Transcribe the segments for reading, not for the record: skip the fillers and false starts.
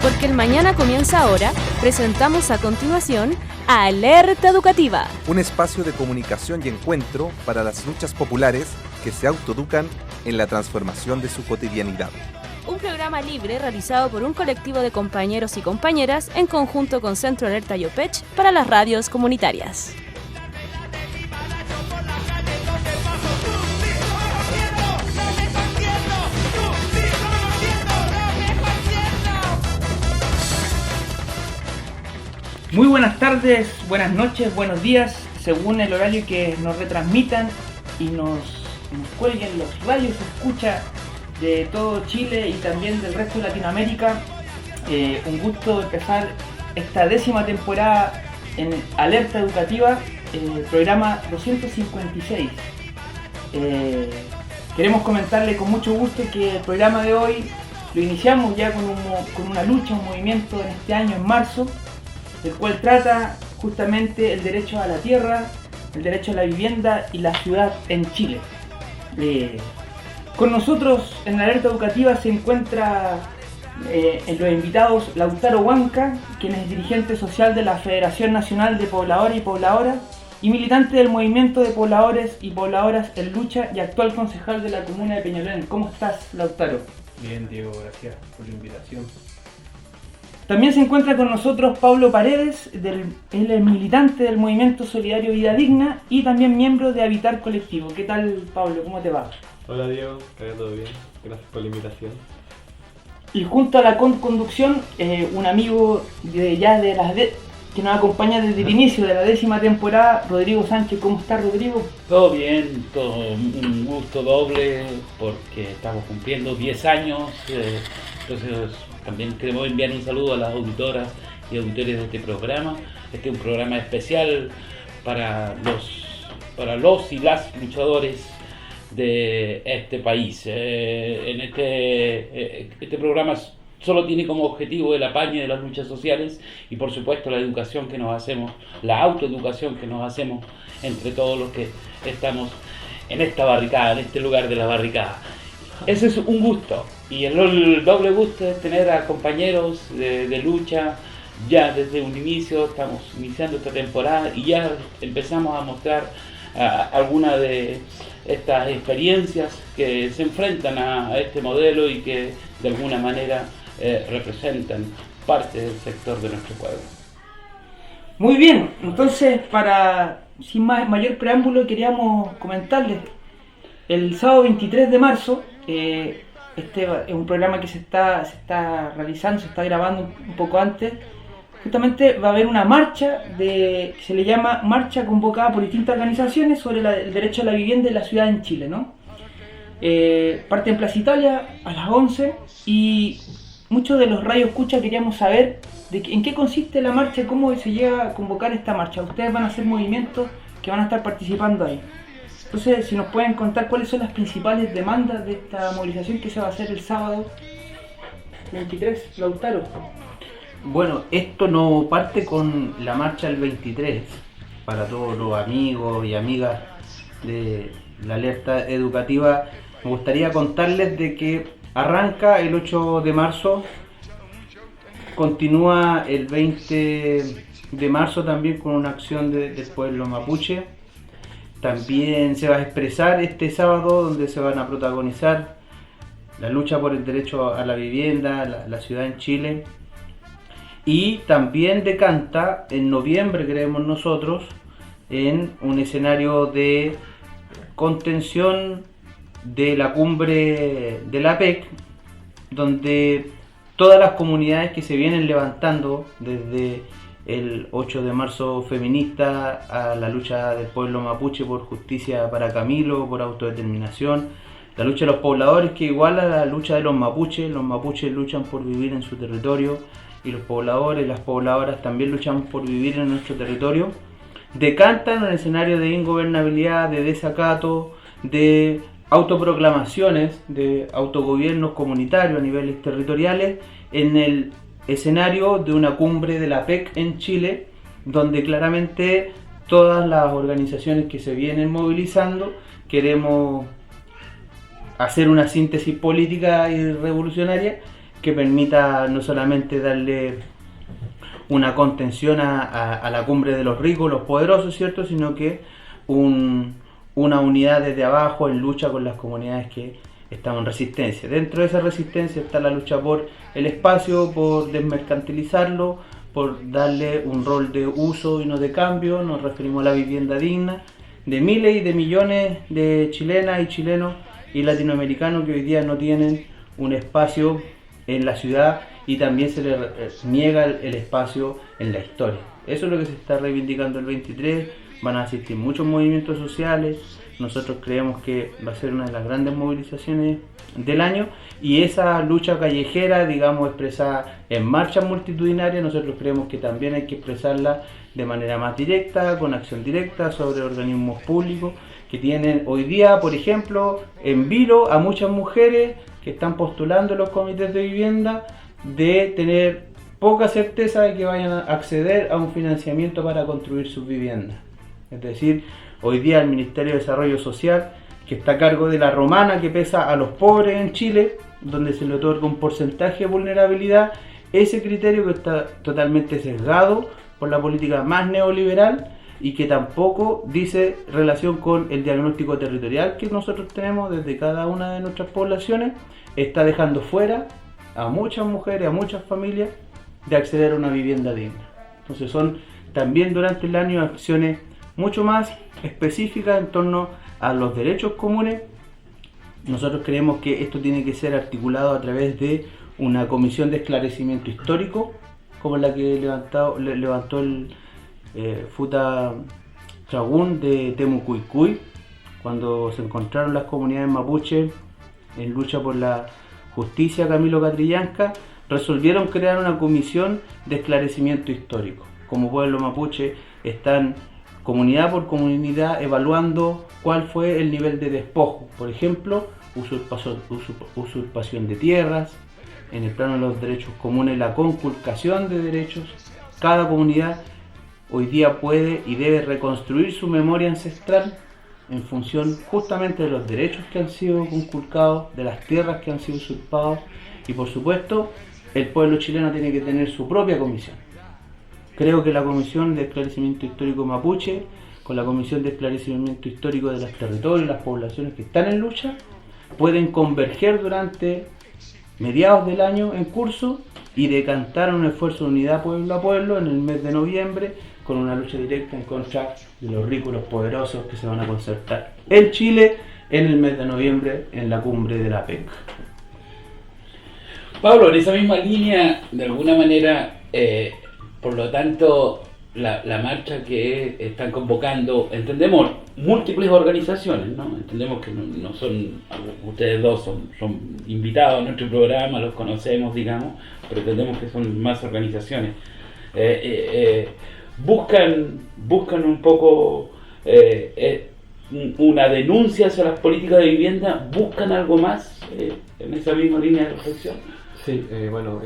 Porque el mañana comienza ahora, presentamos a continuación Alerta Educativa. Un espacio de comunicación y encuentro para las luchas populares que se autoeducan en la transformación de su cotidianidad. Un programa libre realizado por un colectivo de compañeros y compañeras en conjunto con Centro Alerta Yopech para las radios comunitarias. Muy buenas tardes, buenas noches, buenos días, según el horario que nos retransmitan y nos cuelguen los radios escucha de todo Chile y también del resto de Latinoamérica. Un gusto empezar esta 10ª temporada en Alerta Educativa, programa 256. Queremos comentarle con mucho gusto que el programa de hoy lo iniciamos ya con una lucha, un movimiento en este año, en marzo, el cual trata justamente el derecho a la tierra, el derecho a la vivienda y la ciudad en Chile. Con nosotros en la Alerta Educativa se encuentra en los invitados Lautaro Huanca, quien es dirigente social de la Federación Nacional de Pobladores y Pobladoras y militante del movimiento de pobladores y pobladoras en lucha y actual concejal de la comuna de Peñalolén. ¿Cómo estás, Lautaro? Bien, Diego, gracias por la invitación. También se encuentra con nosotros Pablo Paredes, él es militante del Movimiento Solidario Vida Digna y también miembro de Habitar Colectivo. ¿Qué tal, Pablo? ¿Cómo te va? Hola, Diego, todo bien, gracias por la invitación. Y junto a la conducción, un amigo que nos acompaña desde el inicio de la 10ª temporada, Rodrigo Sánchez. ¿Cómo estás, Rodrigo? Todo bien, todo un gusto doble porque estamos cumpliendo 10 años, entonces también queremos enviar un saludo a las auditoras y auditores de este programa. Este es un programa especial para los y las luchadores de este país. Este programa solo tiene como objetivo el apaño de las luchas sociales y por supuesto la educación que nos hacemos, la autoeducación que nos hacemos entre todos los que estamos en esta barricada, en este lugar de la barricada. Ese es un gusto y el doble gusto es tener a compañeros de lucha. Ya desde un inicio estamos iniciando esta temporada y ya empezamos a mostrar algunas de estas experiencias que se enfrentan a este modelo y que de alguna manera representan parte del sector de nuestro pueblo. Muy bien, entonces sin mayor preámbulo queríamos comentarles el sábado 23 de marzo, este es un programa que se está realizando, se está grabando un poco antes. Justamente va a haber una marcha que se le llama marcha convocada por distintas organizaciones sobre el derecho a la vivienda y la ciudad en Chile, ¿no? Parte en Plaza Italia a las 11 y muchos de los radios escucha queríamos saber en qué consiste la marcha, cómo se llega a convocar esta marcha. Ustedes van a hacer movimientos que van a estar participando ahí. Entonces, si nos pueden contar cuáles son las principales demandas de esta movilización que se va a hacer el sábado 23, Lautaro. Bueno, esto no parte con la marcha del 23, para todos los amigos y amigas de la Alerta Educativa. Me gustaría contarles de que arranca el 8 de marzo, continúa el 20 de marzo también con una acción del pueblo mapuche. También se va a expresar este sábado donde se van a protagonizar la lucha por el derecho a la vivienda, la ciudad en Chile. Y también decanta en noviembre, creemos nosotros, en un escenario de contención de la cumbre de la PEC, donde todas las comunidades que se vienen levantando desde el 8 de marzo feminista a la lucha del pueblo mapuche por justicia para Camilo, por autodeterminación, la lucha de los pobladores que igual a la lucha de los mapuches luchan por vivir en su territorio y los pobladores y las pobladoras también luchamos por vivir en nuestro territorio, decantan en un escenario de ingobernabilidad, de desacato, de autoproclamaciones, de autogobiernos comunitarios a niveles territoriales en el escenario de una cumbre de la PEC en Chile, donde claramente todas las organizaciones que se vienen movilizando queremos hacer una síntesis política y revolucionaria que permita no solamente darle una contención a la cumbre de los ricos, los poderosos, ¿cierto?, sino que una unidad desde abajo en lucha con las comunidades que están en resistencia. Dentro de esa resistencia está la lucha por el espacio, por desmercantilizarlo, por darle un rol de uso y no de cambio. Nos referimos a la vivienda digna de miles y de millones de chilenas y chilenos y latinoamericanos que hoy día no tienen un espacio en la ciudad y también se les niega el espacio en la historia. Eso es lo que se está reivindicando el 23. Van a asistir muchos movimientos sociales. Nosotros creemos que va a ser una de las grandes movilizaciones del año, y esa lucha callejera, digamos, expresada en marchas multitudinarias, nosotros creemos que también hay que expresarla de manera más directa, con acción directa sobre organismos públicos que tienen hoy día, por ejemplo, en vilo a muchas mujeres que están postulando en los comités de vivienda de tener poca certeza de que vayan a acceder a un financiamiento para construir sus viviendas. Es decir, hoy día el Ministerio de Desarrollo Social, que está a cargo de la romana que pesa a los pobres en Chile, donde se le otorga un porcentaje de vulnerabilidad, ese criterio que está totalmente sesgado por la política más neoliberal y que tampoco dice relación con el diagnóstico territorial que nosotros tenemos desde cada una de nuestras poblaciones, está dejando fuera a muchas mujeres, a muchas familias de acceder a una vivienda digna. Entonces son también durante el año acciones mucho más específicas en torno a los derechos comunes. Nosotros creemos que esto tiene que ser articulado a través de una comisión de esclarecimiento histórico, como la que levantó el Futa Chagún de Temucuicui, cuando se encontraron las comunidades mapuche en lucha por la justicia Camilo Catrillanca, resolvieron crear una comisión de esclarecimiento histórico. Como pueblo mapuche están comunidad por comunidad evaluando cuál fue el nivel de despojo, por ejemplo, usurpación de tierras, en el plano de los derechos comunes, la conculcación de derechos. Cada comunidad hoy día puede y debe reconstruir su memoria ancestral en función justamente de los derechos que han sido conculcados, de las tierras que han sido usurpadas, y por supuesto el pueblo chileno tiene que tener su propia comisión. Creo que la Comisión de Esclarecimiento Histórico Mapuche, con la Comisión de Esclarecimiento Histórico de los territorios y las poblaciones que están en lucha, pueden converger durante mediados del año en curso y decantar un esfuerzo de unidad pueblo a pueblo en el mes de noviembre, con una lucha directa en contra de los ricos y los poderosos que se van a concertar en Chile en el mes de noviembre en la cumbre de la PEC. Pablo, en esa misma línea, de alguna manera, por lo tanto, la marcha que están convocando, entendemos múltiples organizaciones, ¿no? Entendemos que no son, ustedes dos son invitados a nuestro programa, los conocemos, digamos, pero entendemos que son más organizaciones. Buscan un poco una denuncia hacia las políticas de vivienda, buscan algo más en esa misma línea de reflexión. Sí, bueno,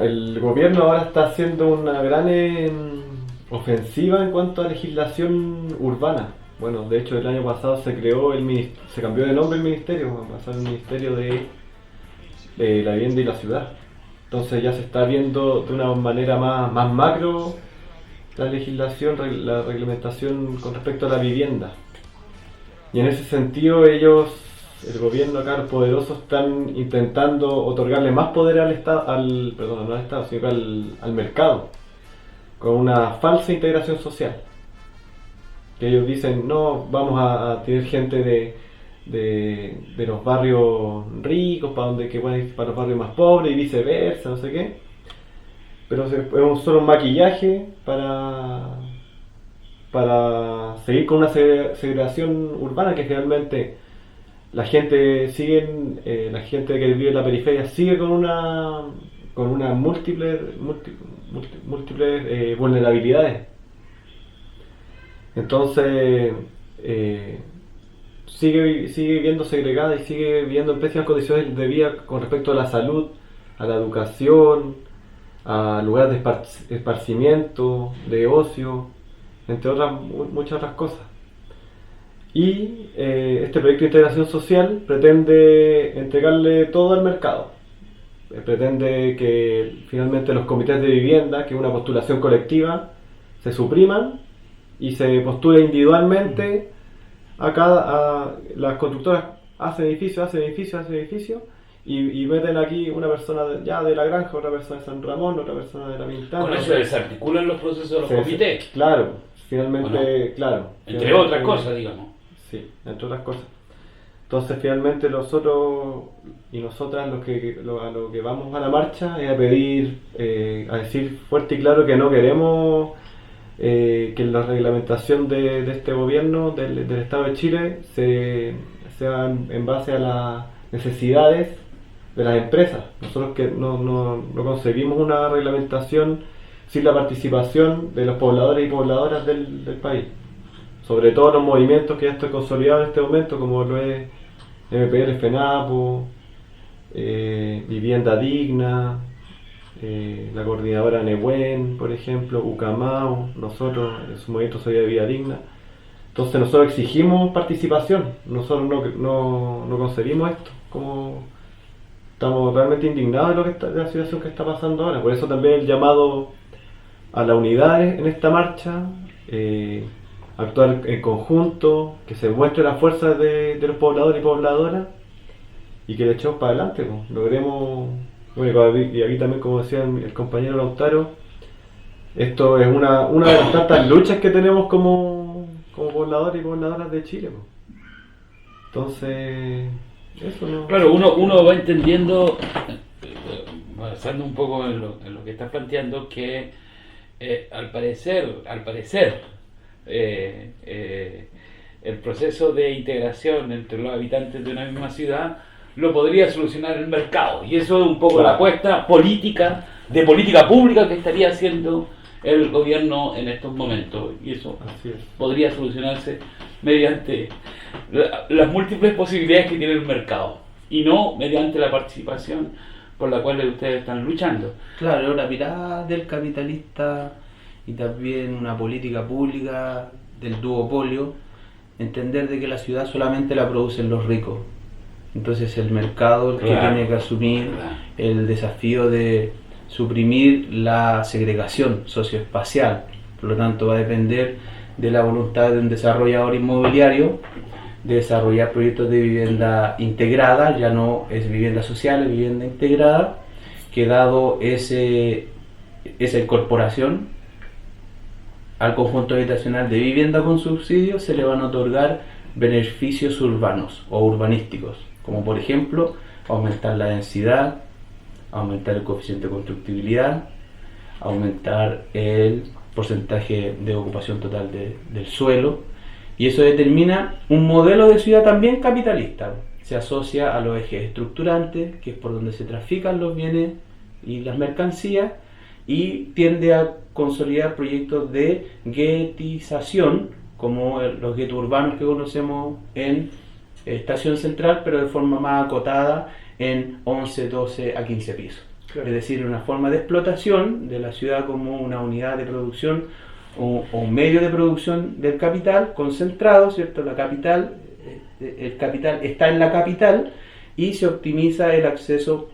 el gobierno ahora está haciendo una gran ofensiva en cuanto a legislación urbana. Bueno, de hecho el año pasado se cambió de nombre el ministerio, pasó al Ministerio de la Vivienda y la Ciudad. Entonces ya se está viendo de una manera más macro la legislación, la reglamentación con respecto a la vivienda. Y en ese sentido el gobierno acá, los poderosos, están intentando otorgarle más poder al Estado, no al Estado, sino al mercado, con una falsa integración social. Que ellos dicen, no, vamos a tener gente de los barrios ricos para los barrios más pobres y viceversa, no sé qué. Pero es solo un maquillaje para seguir con una segregación urbana que realmente la gente que vive en la periferia sigue con una múltiples vulnerabilidades. Entonces sigue viviendo segregada y sigue viviendo en pésimas condiciones de vida con respecto a la salud, a la educación, a lugares de esparcimiento, de ocio, entre otras muchas otras cosas. Y este proyecto de integración social pretende entregarle todo al mercado. Pretende que finalmente los comités de vivienda, que es una postulación colectiva, se supriman y se postule individualmente a las constructoras hacen edificio y meten aquí una persona ya de La Granja, otra persona de San Ramón, otra persona de La Pintana. Con eso desarticulan los procesos de los comités. Claro, finalmente, claro. Entre otras cosas, digamos. Sí, entre otras cosas. Entonces finalmente nosotros y nosotras a lo que vamos a la marcha es a pedir, a decir fuerte y claro que no queremos que la reglamentación de este gobierno, del Estado de Chile, sea en base a las necesidades de las empresas. Nosotros que no concebimos una reglamentación sin la participación de los pobladores y pobladoras del país. Sobre todo los movimientos que ya están consolidados en este momento, como lo es MPL, FENAPO, Vivienda Digna, la coordinadora Nehuen, por ejemplo, UCAMAO, nosotros en su movimiento Soy de Vida Digna. Entonces nosotros exigimos participación, nosotros no concebimos esto, como estamos realmente indignados de la situación que está pasando ahora. Por eso también el llamado a la unidad en esta marcha, actuar en conjunto, que se muestre la fuerza de los pobladores y pobladoras y que le echemos para adelante, pues. Logremos, bueno, y aquí también, como decía el compañero Lautaro, esto es una de las tantas luchas que tenemos como pobladores y pobladoras de Chile, pues. Entonces, eso no. Claro, uno va entendiendo, basando un poco en lo que estás planteando, que al parecer el proceso de integración entre los habitantes de una misma ciudad lo podría solucionar el mercado, y eso es un poco la apuesta política pública que estaría haciendo el gobierno en estos momentos, y eso podría solucionarse mediante las múltiples posibilidades que tiene el mercado y no mediante la participación por la cual ustedes están luchando. Claro, la mirada del capitalista y también una política pública del duopolio, entender de que la ciudad solamente la producen los ricos. Entonces el mercado el que tiene que asumir el desafío de suprimir la segregación socioespacial. Por lo tanto va a depender de la voluntad de un desarrollador inmobiliario de desarrollar proyectos de vivienda integrada, ya no es vivienda social, es vivienda integrada, que dado esa incorporación al conjunto habitacional de vivienda con subsidio se le van a otorgar beneficios urbanos o urbanísticos, como por ejemplo aumentar la densidad, aumentar el coeficiente de constructibilidad, aumentar el porcentaje de ocupación total del suelo, y eso determina un modelo de ciudad también capitalista. Se asocia a los ejes estructurantes, que es por donde se trafican los bienes y las mercancías, y tiende a consolidar proyectos de guetización, como los guetos urbanos que conocemos en Estación Central, pero de forma más acotada en 11, 12 a 15 pisos. Claro. Es decir, una forma de explotación de la ciudad como una unidad de producción o un medio de producción del capital concentrado, ¿cierto? La capital, el capital está en la capital y se optimiza el acceso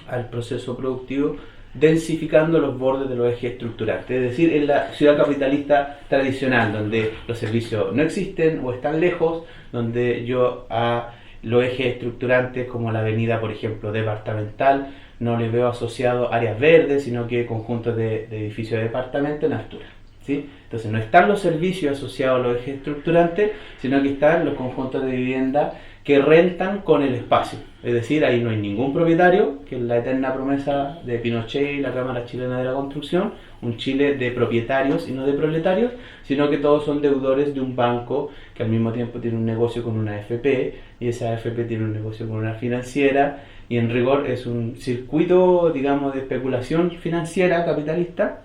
al proceso productivo densificando los bordes de los ejes estructurantes, es decir, en la ciudad capitalista tradicional, donde los servicios no existen o están lejos, donde yo a los ejes estructurantes como la avenida, por ejemplo, departamental, no les veo asociado áreas verdes, sino que conjuntos de edificios de departamento en altura, ¿sí? Entonces no están los servicios asociados a los ejes estructurantes, sino que están los conjuntos de vivienda que rentan con el espacio. Es decir, ahí no hay ningún propietario, que es la eterna promesa de Pinochet y la Cámara Chilena de la Construcción, un Chile de propietarios y no de proletarios, sino que todos son deudores de un banco que al mismo tiempo tiene un negocio con una AFP, y esa AFP tiene un negocio con una financiera, y en rigor es un circuito, digamos, de especulación financiera capitalista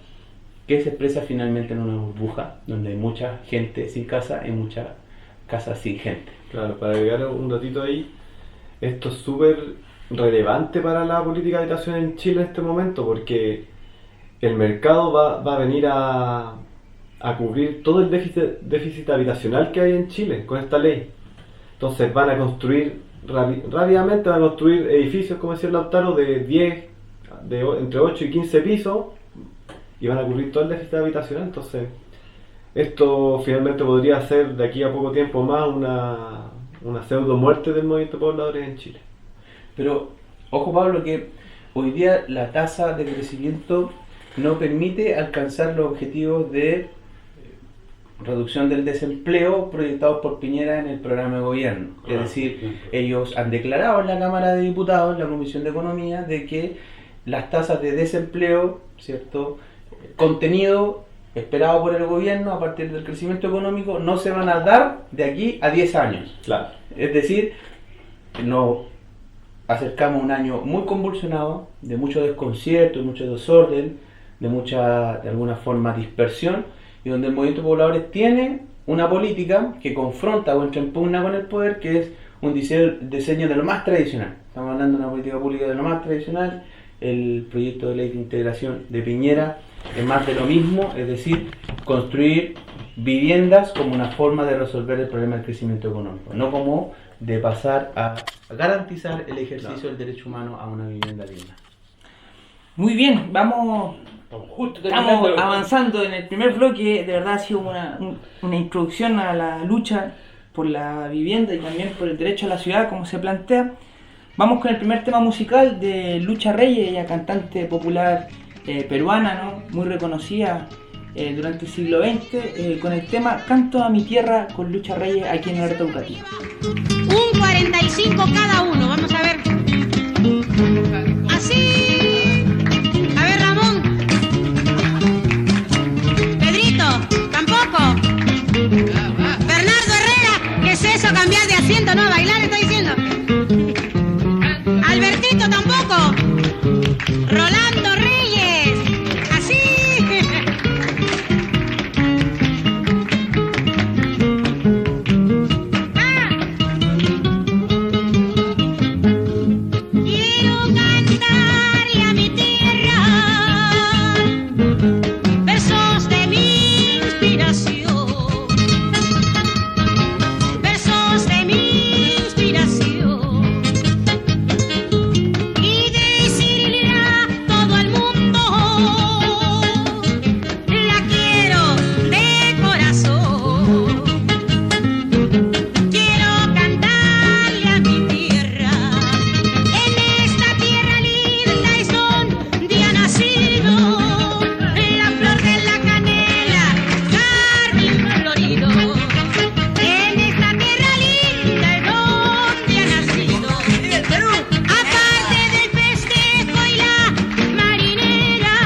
que se expresa finalmente en una burbuja, donde hay mucha gente sin casa y muchas casas sin gente. Claro, para agregar un datito ahí, esto es súper relevante para la política de habitación en Chile en este momento, porque el mercado va a venir a a cubrir todo el déficit habitacional que hay en Chile con esta ley. Entonces van a construir rápidamente, van a construir edificios, como decía Lautaro, de 10, entre 8 y 15 pisos, y van a cubrir todo el déficit habitacional. Entonces esto finalmente podría ser de aquí a poco tiempo más una pseudo muerte del movimiento de pobladores en Chile. Pero ojo, Pablo, que hoy día la tasa de crecimiento no permite alcanzar los objetivos de reducción del desempleo proyectados por Piñera en el programa de gobierno. Es decir, ellos han declarado en la Cámara de Diputados, en la Comisión de Economía, de que las tasas de desempleo, ¿cierto?, contenido esperado por el gobierno a partir del crecimiento económico, no se van a dar de aquí a 10 años. Claro. Es decir, nos acercamos a un año muy convulsionado, de mucho desconcierto, de mucho desorden, de mucha, de alguna forma, dispersión, y donde el movimiento de pobladores tiene una política que confronta o entra en pugna con el poder, que es un diseño de lo más tradicional. Estamos hablando de una política pública de lo más tradicional. El proyecto de ley de integración de Piñera es más de lo mismo, es decir, construir viviendas como una forma de resolver el problema del crecimiento económico, no como de pasar a garantizar el ejercicio del derecho humano a una vivienda digna. Muy bien, estamos terminando. avanzando en el primer bloque. De verdad ha sido una introducción a la lucha por la vivienda y también por el derecho a la ciudad, como se plantea. Vamos con el primer tema musical de Lucha Reyes, ella cantante popular peruana, ¿no?, muy reconocida durante el siglo XX, con el tema Canto a mi tierra con Lucha Reyes aquí en el Alerta Educativa. Un 45 cada uno, vamos a ver. Así. A ver, Ramón. Pedrito, tampoco. Bernardo Herrera, ¿qué es eso? Cambiar de asiento, no, bailar, está diciendo. Albertito, tampoco. Rolando Reyes, así. Quiero cantarle a mi tierra versos de mi inspiración, versos de mi inspiración, y decirle a todo el mundo, la quiero de corazón. Quiero cantarle a mi tierra, en esta tierra linda es donde ha nacido la flor de la canela, jardín florido. En esta tierra linda es donde ha nacido. Aparte del festejo y la marinera,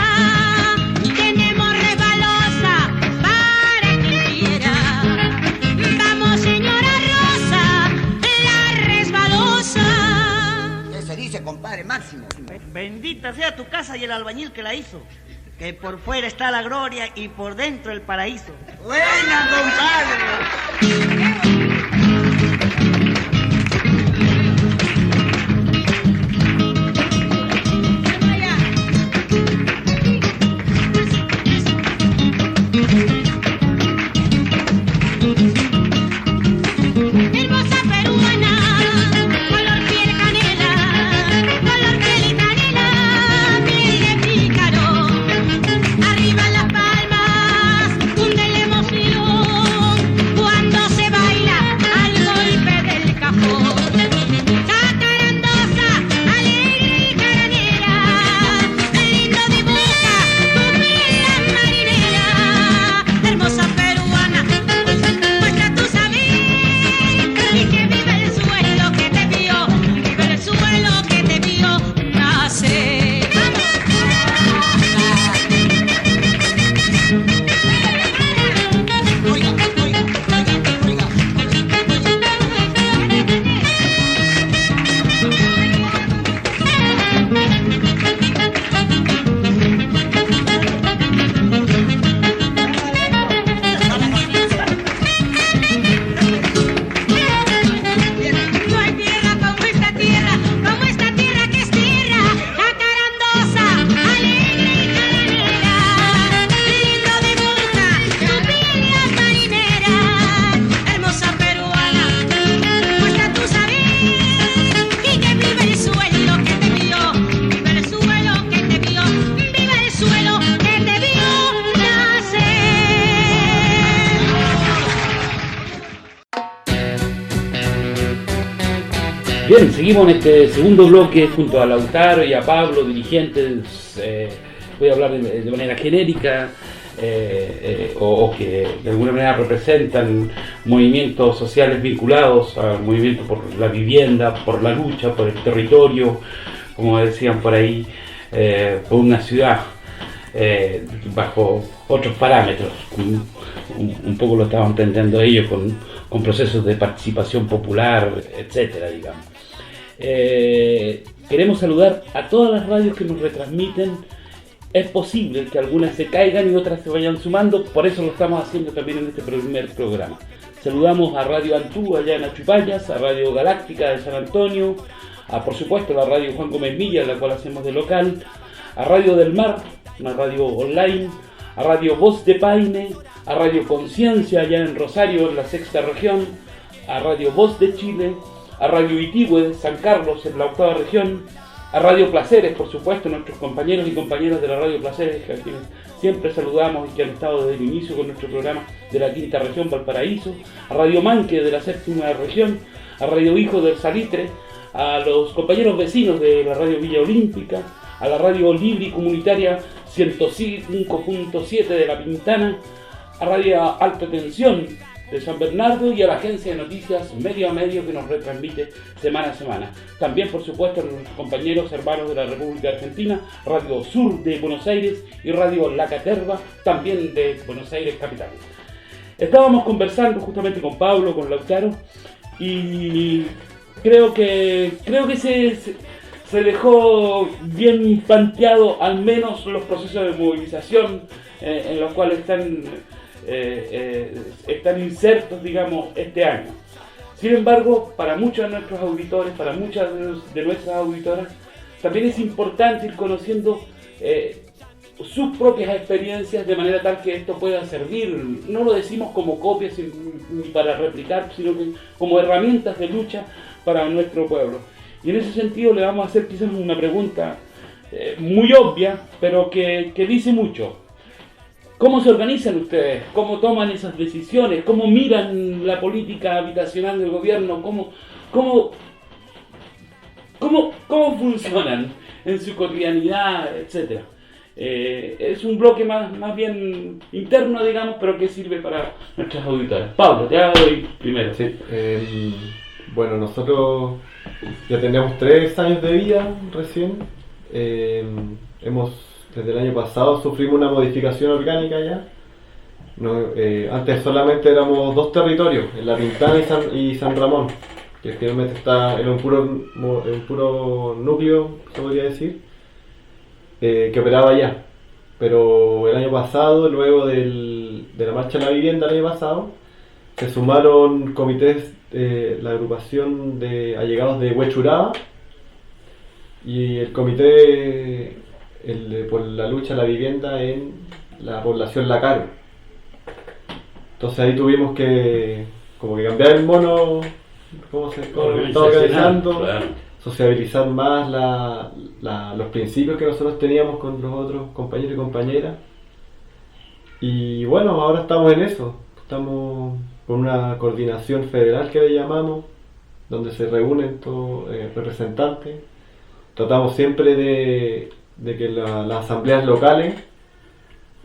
tenemos resbalosa para quien quiera. Vamos, señora Rosa, la resbalosa. ¿Qué se dice, compadre Máximo? Bendita sea tu casa y el albañil que la hizo, que por fuera está la gloria y por dentro el paraíso. Buena, compadre. Hermosa peruana, color piel canela, color piel y canela, piel de pícaro. Arriba las palmas, hunde la emoción, cuando se baila Bien, seguimos en este segundo bloque junto a Lautaro y a Pablo, dirigentes, voy a hablar de manera genérica, o que de alguna manera representan movimientos sociales vinculados al movimiento por la vivienda, por la lucha, por el territorio, como decían por ahí, por una ciudad bajo otros parámetros. Un poco lo estaban entendiendo ellos con procesos de participación popular, etcétera, digamos. Queremos saludar a todas las radios que nos retransmiten. Es posible que algunas se caigan y otras se vayan sumando, por eso lo estamos haciendo también en este primer programa. Saludamos a Radio Antú allá en Achupayas, a Radio Galáctica de San Antonio, a por supuesto la Radio Juan Gómez Milla, la cual hacemos de local, a Radio del Mar, una radio online, a Radio Voz de Paine, a Radio Conciencia allá en Rosario, en la sexta región, a Radio Voz de Chile, a Radio Itigüe de San Carlos, en la octava región, a Radio Placeres, por supuesto, nuestros compañeros y compañeras de la Radio Placeres, a quienes siempre saludamos y que han estado desde el inicio con nuestro programa de la quinta región, Valparaíso, a Radio Manque de la séptima región, a Radio Hijo del Salitre, a los compañeros vecinos de la Radio Villa Olímpica, a la Radio Libre y Comunitaria 105.7 de La Pintana, a Radio Alta Tensión de San Bernardo y a la agencia de noticias Medio a Medio que nos retransmite semana a semana. También, por supuesto, a nuestros compañeros hermanos de la República Argentina, Radio Sur de Buenos Aires y Radio La Caterva, también de Buenos Aires capital. Estábamos conversando justamente con Pablo, con Lautaro, y creo que se dejó bien planteado al menos los procesos de movilización en los cuales están insertos, digamos, este año. Sin embargo, para muchos de nuestros auditores, para muchas de nuestras auditoras, también es importante ir conociendo sus propias experiencias de manera tal que esto pueda servir, no lo decimos como copias ni para replicar, sino que como herramientas de lucha para nuestro pueblo. Y en ese sentido le vamos a hacer quizás una pregunta muy obvia, pero que dice mucho. ¿Cómo se organizan ustedes? ¿Cómo toman esas decisiones? ¿Cómo miran la política habitacional del gobierno? ¿Cómo funcionan en su cotidianidad, etcétera? Es un bloque más bien interno, digamos, pero que sirve para nuestras auditoras. Pablo, te doy primero. Sí, bueno, nosotros ya tenemos 3 años de vida recién. Desde el año pasado sufrimos una modificación orgánica ya. Antes solamente éramos 2 territorios, en La Pintana y San Ramón, que finalmente era un puro núcleo, se podría decir, que operaba allá. Pero el año pasado, luego de la marcha de la vivienda el año pasado, se sumaron comités, la agrupación de allegados de Huechuraba y el comité por la lucha a la vivienda en la población La Caro. Entonces ahí tuvimos que cambiar el mono, cómo se está organizando, claro. Sociabilizar más los principios que nosotros teníamos con los otros compañeros y compañeras. Y bueno, ahora estamos en eso, estamos con una coordinación federal que le llamamos, donde se reúnen todos representantes. Tratamos siempre de que las asambleas locales,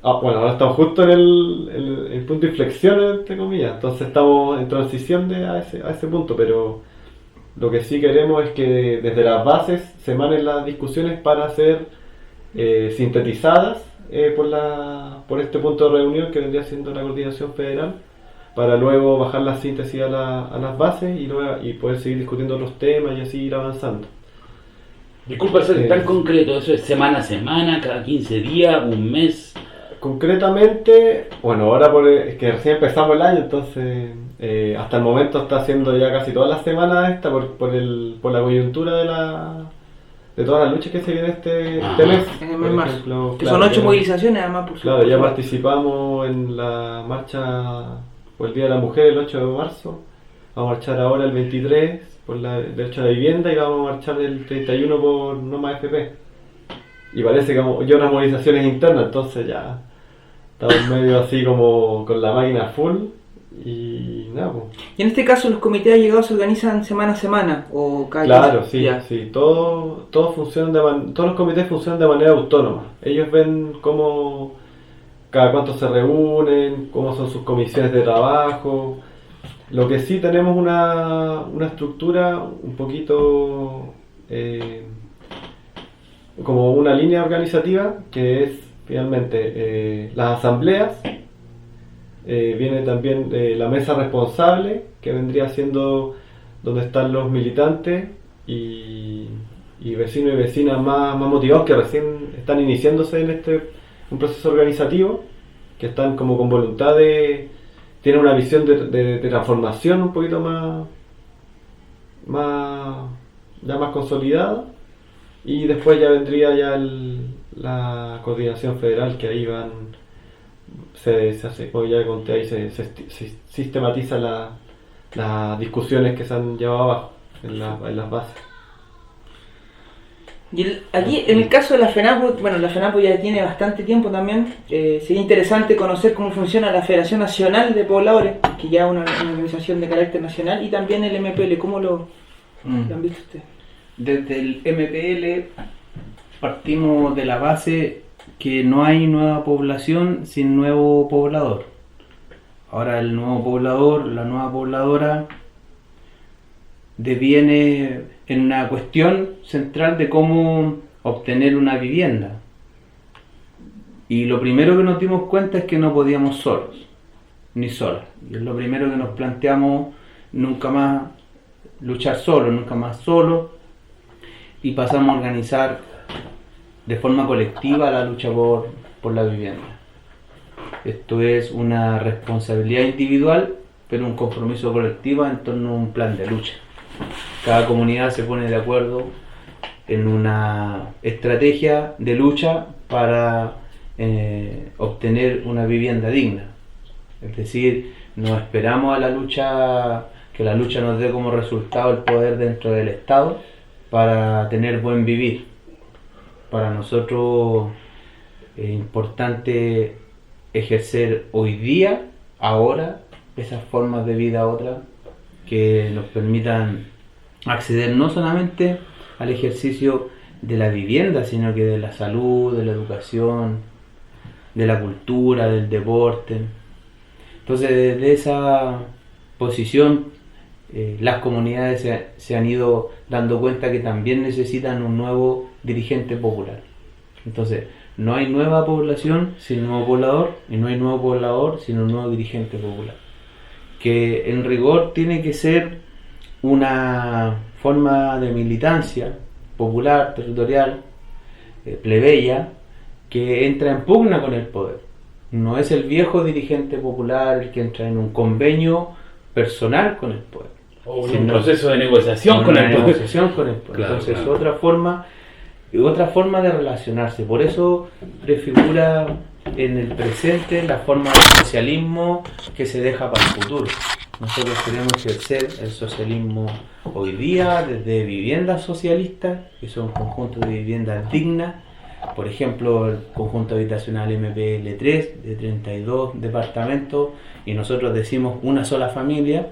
bueno, ahora estamos justo en el punto de inflexión, entre comillas, entonces estamos en transición a ese punto, pero lo que sí queremos es que desde las bases se emanen las discusiones para ser sintetizadas por este punto de reunión que vendría siendo la coordinación federal, para luego bajar la síntesis a las bases y poder seguir discutiendo los temas y así ir avanzando. Disculpa ser tan concreto, ¿eso es semana a semana, cada 15 días, un mes? Concretamente, bueno, ahora es que recién empezamos el año, entonces hasta el momento está haciendo ya casi todas las semanas esta por la coyuntura de todas las luchas que se vienen este mes. En el mes de marzo. Que son 8 movilizaciones además, por supuesto. Claro, ya participamos en la marcha por el Día de la Mujer el 8 de marzo, vamos a marchar ahora el 23 por el derecho a la vivienda y vamos a marchar el 31 por No Más FP. Y parece que ya unas movilizaciones internas, entonces ya estamos medio así como con la máquina full Y nada, pues. Y en este caso los comités allegados se organizan semana a semana o cada Claro, 15 sí, días. sí. Todos los comités funcionan de manera autónoma. Ellos ven cómo cada cuánto se reúnen, cómo son sus comisiones de trabajo. Lo que sí tenemos una estructura un poquito como una línea organizativa, que es finalmente las asambleas. Viene también la mesa responsable, que vendría siendo donde están los militantes y vecinos y vecinas más motivados, que recién están iniciándose en un proceso organizativo, que están como con voluntad tienen una visión de transformación un poquito más consolidada. Y después ya vendría la coordinación federal, que ahí se hace, como ya conté, ahí se sistematiza las discusiones que se han llevado abajo en las bases. Y aquí, en el caso de la FENAPO, bueno, la FENAPO ya tiene bastante tiempo también. Sería interesante conocer cómo funciona la Federación Nacional de Pobladores, que ya es una organización de carácter nacional, y también el MPL. ¿Cómo lo han visto ustedes? Desde el MPL partimos de la base que no hay nueva población sin nuevo poblador. Ahora el nuevo poblador, la nueva pobladora, deviene en una cuestión central de cómo obtener una vivienda. Y lo primero que nos dimos cuenta es que no podíamos solos, ni solas. Y es lo primero que nos planteamos: nunca más luchar solo, nunca más solo. Y pasamos a organizar de forma colectiva la lucha por la vivienda. Esto es una responsabilidad individual, pero un compromiso colectivo en torno a un plan de lucha. Cada comunidad se pone de acuerdo en una estrategia de lucha para obtener una vivienda digna. Es decir, no esperamos a la lucha, que la lucha nos dé como resultado el poder dentro del Estado para tener buen vivir. Para nosotros es importante ejercer hoy día, ahora, esas formas de vida otras que nos permitan acceder no solamente al ejercicio de la vivienda, sino que de la salud, de la educación, de la cultura, del deporte. Entonces, desde esa posición, las comunidades se han ido dando cuenta que también necesitan un nuevo dirigente popular. Entonces, no hay nueva población sin nuevo poblador, y no hay nuevo poblador sin un nuevo dirigente popular, que en rigor tiene que ser una forma de militancia popular, territorial, plebeya, que entra en pugna con el poder. No es el viejo dirigente popular el que entra en un convenio personal con el poder, o en un proceso de negociación con el poder. Claro, entonces, claro. Otra forma de relacionarse. Por eso prefigura en el presente la forma de socialismo que se deja para el futuro. Nosotros queremos ejercer el socialismo hoy día desde viviendas socialistas, que son conjuntos de viviendas dignas. Por ejemplo, el conjunto habitacional MPL3 de 32 departamentos, y nosotros decimos una sola familia,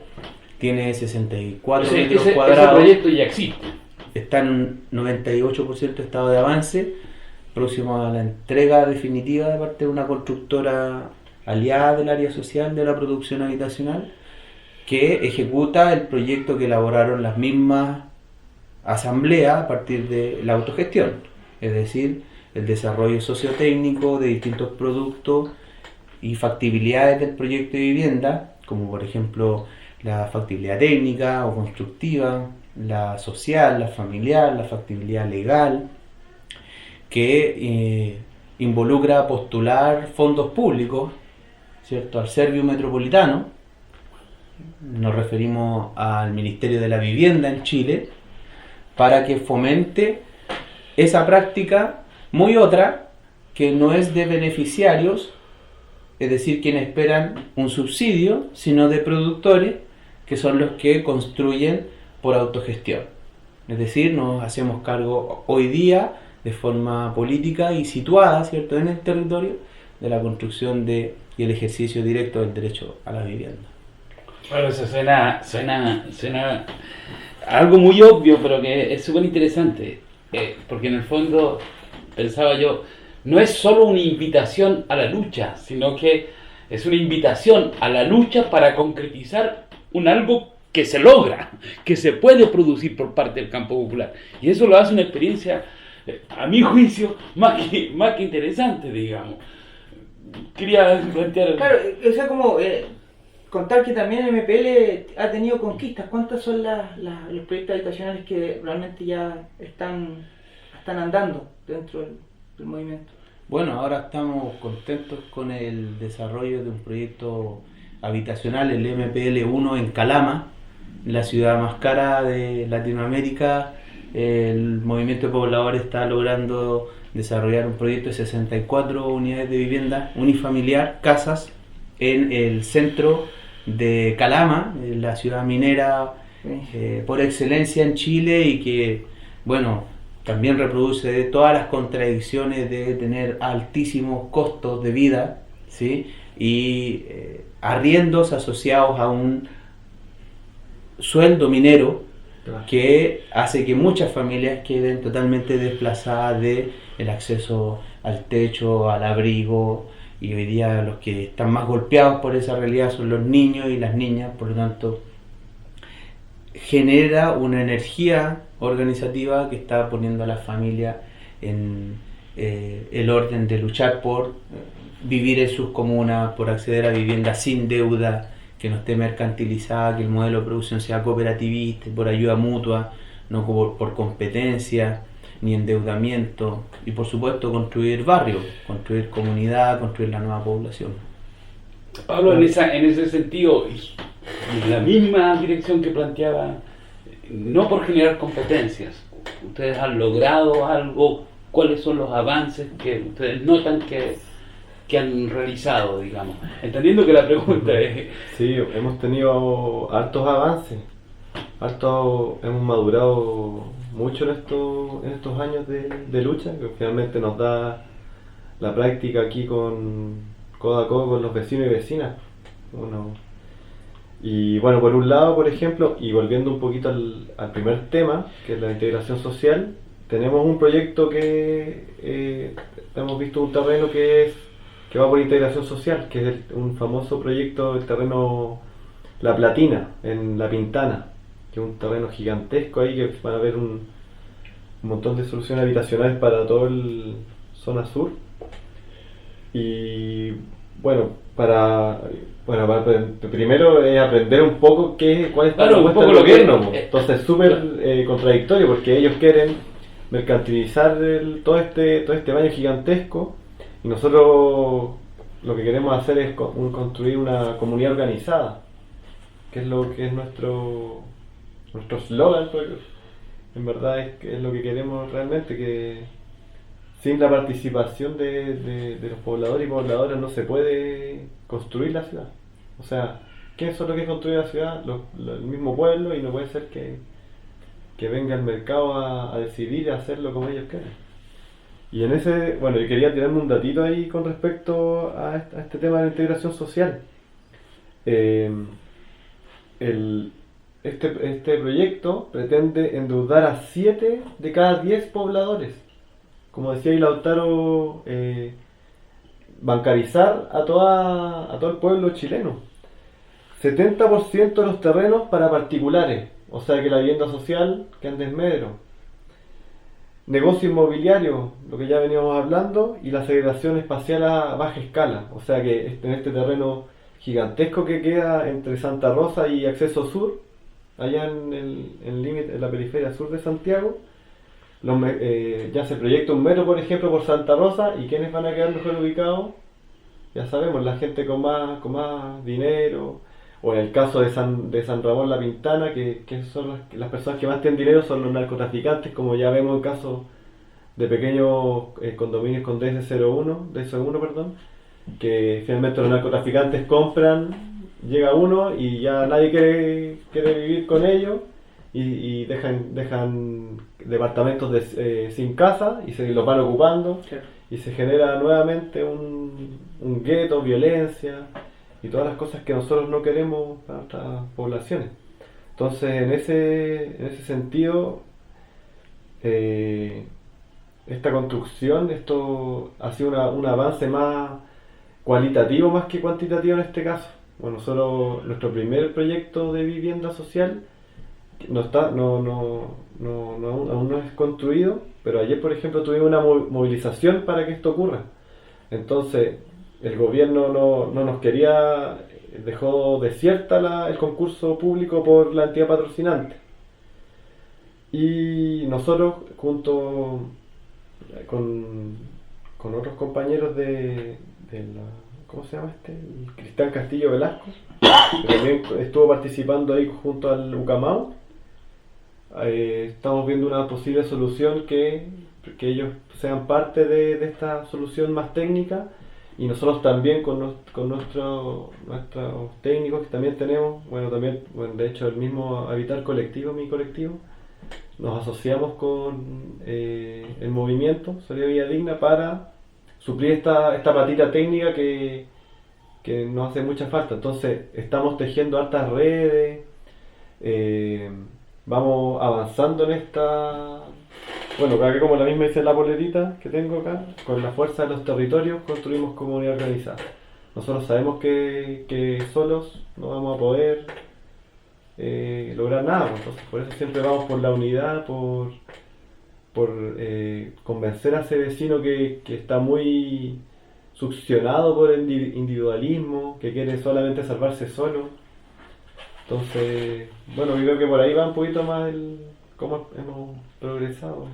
tiene 64 metros cuadrados. Ese proyecto ya existe. Está en 98% estado de avance, próximo a la entrega definitiva de parte de una constructora aliada del área social de la producción habitacional, que ejecuta el proyecto que elaboraron las mismas asambleas a partir de la autogestión, es decir, el desarrollo sociotécnico de distintos productos y factibilidades del proyecto de vivienda, como por ejemplo la factibilidad técnica o constructiva, la social, la familiar, la factibilidad legal, que involucra postular fondos públicos, ¿cierto?, al Servio Metropolitano. Nos referimos al Ministerio de la Vivienda en Chile, para que fomente esa práctica, muy otra, que no es de beneficiarios, es decir, quienes esperan un subsidio, sino de productores, que son los que construyen por autogestión. Es decir, nos hacemos cargo hoy día de forma política y situada, ¿cierto?, en el territorio, de la construcción y el ejercicio directo del derecho a la vivienda. Bueno, eso suena algo muy obvio, pero que es súper interesante, porque en el fondo, pensaba yo, no es solo una invitación a la lucha, sino que es una invitación a la lucha para concretizar un algo que se logra, que se puede producir por parte del campo popular. Y eso lo hace una experiencia, a mi juicio, más que interesante, digamos. Quería plantear... Claro, o sea, como contar que también el MPL ha tenido conquistas. ¿Cuántos son los proyectos habitacionales que realmente ya están andando dentro del movimiento? Bueno, ahora estamos contentos con el desarrollo de un proyecto habitacional, el MPL1 en Calama, la ciudad más cara de Latinoamérica. El movimiento poblador está logrando desarrollar un proyecto de 64 unidades de vivienda unifamiliar, casas, en el centro de Calama, la ciudad minera por excelencia en Chile, y que, bueno, también reproduce todas las contradicciones de tener altísimos costos de vida, ¿sí? Y arriendos asociados a un sueldo minero que hace que muchas familias queden totalmente desplazadas de el acceso al techo, al abrigo, y hoy día los que están más golpeados por esa realidad son los niños y las niñas. Por lo tanto, genera una energía organizativa que está poniendo a la familia en el orden de luchar por vivir en sus comunas, por acceder a vivienda sin deuda, que no esté mercantilizada, que el modelo de producción sea cooperativista, por ayuda mutua, no por competencia ni endeudamiento, y por supuesto construir barrios, construir comunidad, construir la nueva población. Pablo, en ese sentido, en la misma dirección que planteaba, no por generar competencias, ustedes han logrado algo. ¿Cuáles son los avances que ustedes notan que han realizado, digamos? Entendiendo que la pregunta es... Sí, hemos tenido hartos avances, hemos madurado mucho en estos años de lucha, que finalmente nos da la práctica aquí codo a codo con los vecinos y vecinas. Y bueno, por un lado, por ejemplo, y volviendo un poquito al primer tema, que es la integración social, tenemos un proyecto que hemos visto un terreno que va por integración social, que es un famoso proyecto del terreno La Platina, en La Pintana, que es un terreno gigantesco ahí, que van a haber un montón de soluciones habitacionales para toda la zona sur. Y bueno, primero es aprender un poco cuál es la propuesta del gobierno. Entonces es súper contradictorio, porque ellos quieren mercantilizar todo este baño gigantesco, y nosotros lo que queremos hacer es construir una comunidad organizada, que es lo que es nuestro eslogan, porque en verdad es lo que queremos realmente, que sin la participación de los pobladores y pobladoras no se puede construir la ciudad. O sea, ¿quién son los que construyen la ciudad? El mismo pueblo, y no puede ser que venga el mercado a decidir hacerlo como ellos quieren. Y yo quería tirarme un datito ahí con respecto a este tema de la integración social. Este proyecto pretende endeudar a 7 de cada 10 pobladores. Como decía ahí Lautaro, bancarizar a todo el pueblo chileno. 70% de los terrenos para particulares, o sea que la vivienda social que en desmedro. Negocio inmobiliario, lo que ya veníamos hablando, y la segregación espacial a baja escala, o sea que en este terreno gigantesco que queda entre Santa Rosa y Acceso Sur, allá en la periferia sur de Santiago, ya se proyecta un metro, por ejemplo, por Santa Rosa, y ¿quiénes van a quedar mejor ubicados? Ya sabemos, la gente con más dinero, o en el caso de San Ramón La Pintana, que son las personas que más tienen dinero son los narcotraficantes, como ya vemos en casos de pequeños condominios con DS1, perdón, que finalmente los narcotraficantes compran, llega uno y ya nadie quiere vivir con ellos, y dejan departamentos sin casa, y se los van ocupando, y se genera nuevamente un gueto, violencia. y todas las cosas que nosotros no queremos para nuestras poblaciones. Entonces, en ese sentido, esta construcción, esto ha sido un avance más cualitativo más que cuantitativo en este caso. Bueno, nuestro primer proyecto de vivienda social aún no es construido, pero ayer, por ejemplo, tuvimos una movilización para que esto ocurra. Entonces, el gobierno no nos quería, dejó desierta el concurso público por la entidad patrocinante. Y nosotros, junto con otros compañeros de la, ¿cómo se llama el Cristian Castillo Velasco, que también estuvo participando ahí junto al Ucamau, estamos viendo una posible solución que ellos sean parte de esta solución más técnica, y nosotros también con nuestros técnicos que también tenemos, de hecho el mismo Habitar Colectivo, mi colectivo, nos asociamos con el movimiento Solidaridad Villa Digna para suplir esta patita técnica que nos hace mucha falta. Entonces estamos tejiendo hartas redes, vamos avanzando en esta, acá como la misma dice la boletita que tengo acá, con la fuerza de los territorios construimos comunidad organizada. Nosotros sabemos que solos no vamos a poder lograr nada, entonces por eso siempre vamos por la unidad, por convencer a ese vecino que está muy succionado por el individualismo, que quiere solamente salvarse solo. Entonces, yo creo que por ahí va un poquito más cómo hemos progresado,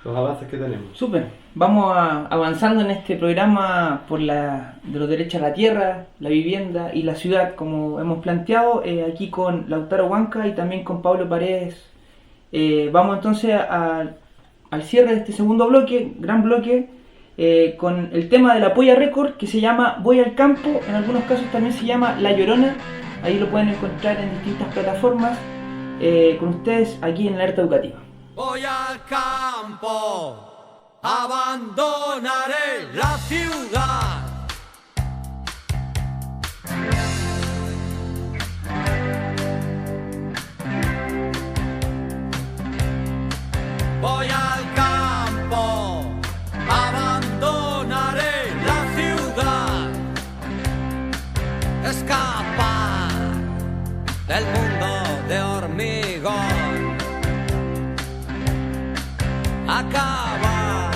los avances que tenemos. Súper, vamos avanzando en este programa de los derechos a la tierra, la vivienda y la ciudad, como hemos planteado, aquí con Lautaro Huanca y también con Pablo Paredes. Vamos entonces al cierre de este segundo bloque, gran bloque, con el tema de la Polla Record, que se llama Voy al Campo, en algunos casos también se llama La Llorona. Ahí lo pueden encontrar en distintas plataformas, con ustedes aquí en Alerta Educativa. Voy al campo, abandonaré la ciudad. Voy al campo, abandonaré la ciudad. Escapar del mundo de hormigón. Acabar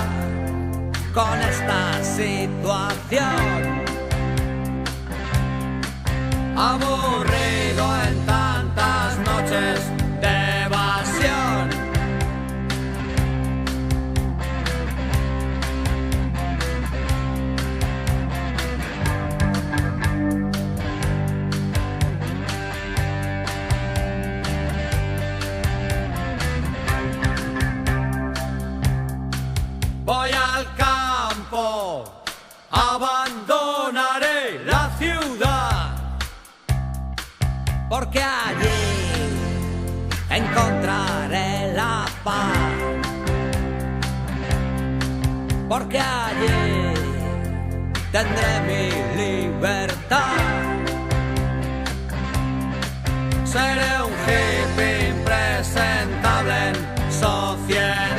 con esta situación. Aburrido en tantas noches de evasión. Voy al campo, abandonaré la ciudad, porque allí encontraré la paz, porque allí tendré mi libertad. Seré un hippie impresentable en sociedad.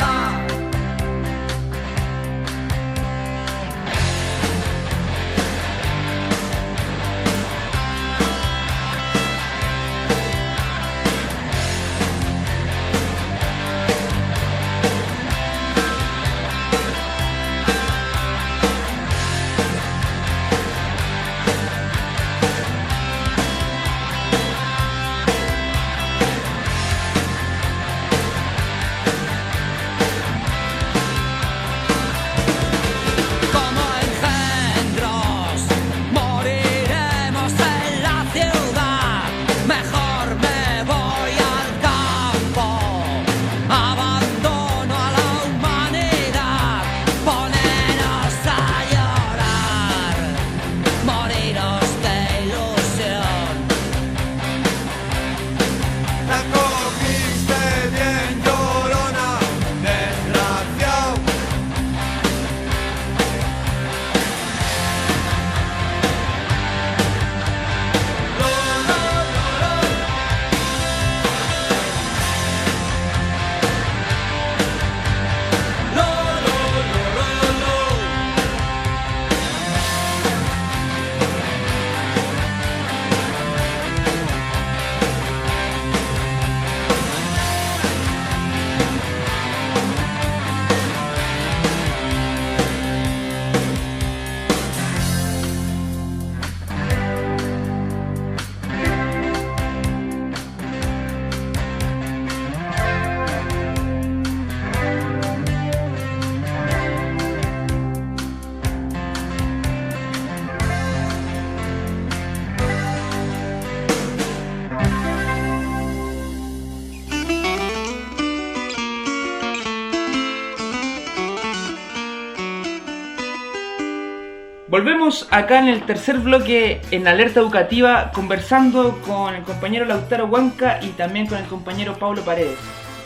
Volvemos acá en el tercer bloque en Alerta Educativa, conversando con el compañero Lautaro Huanca y también con el compañero Pablo Paredes.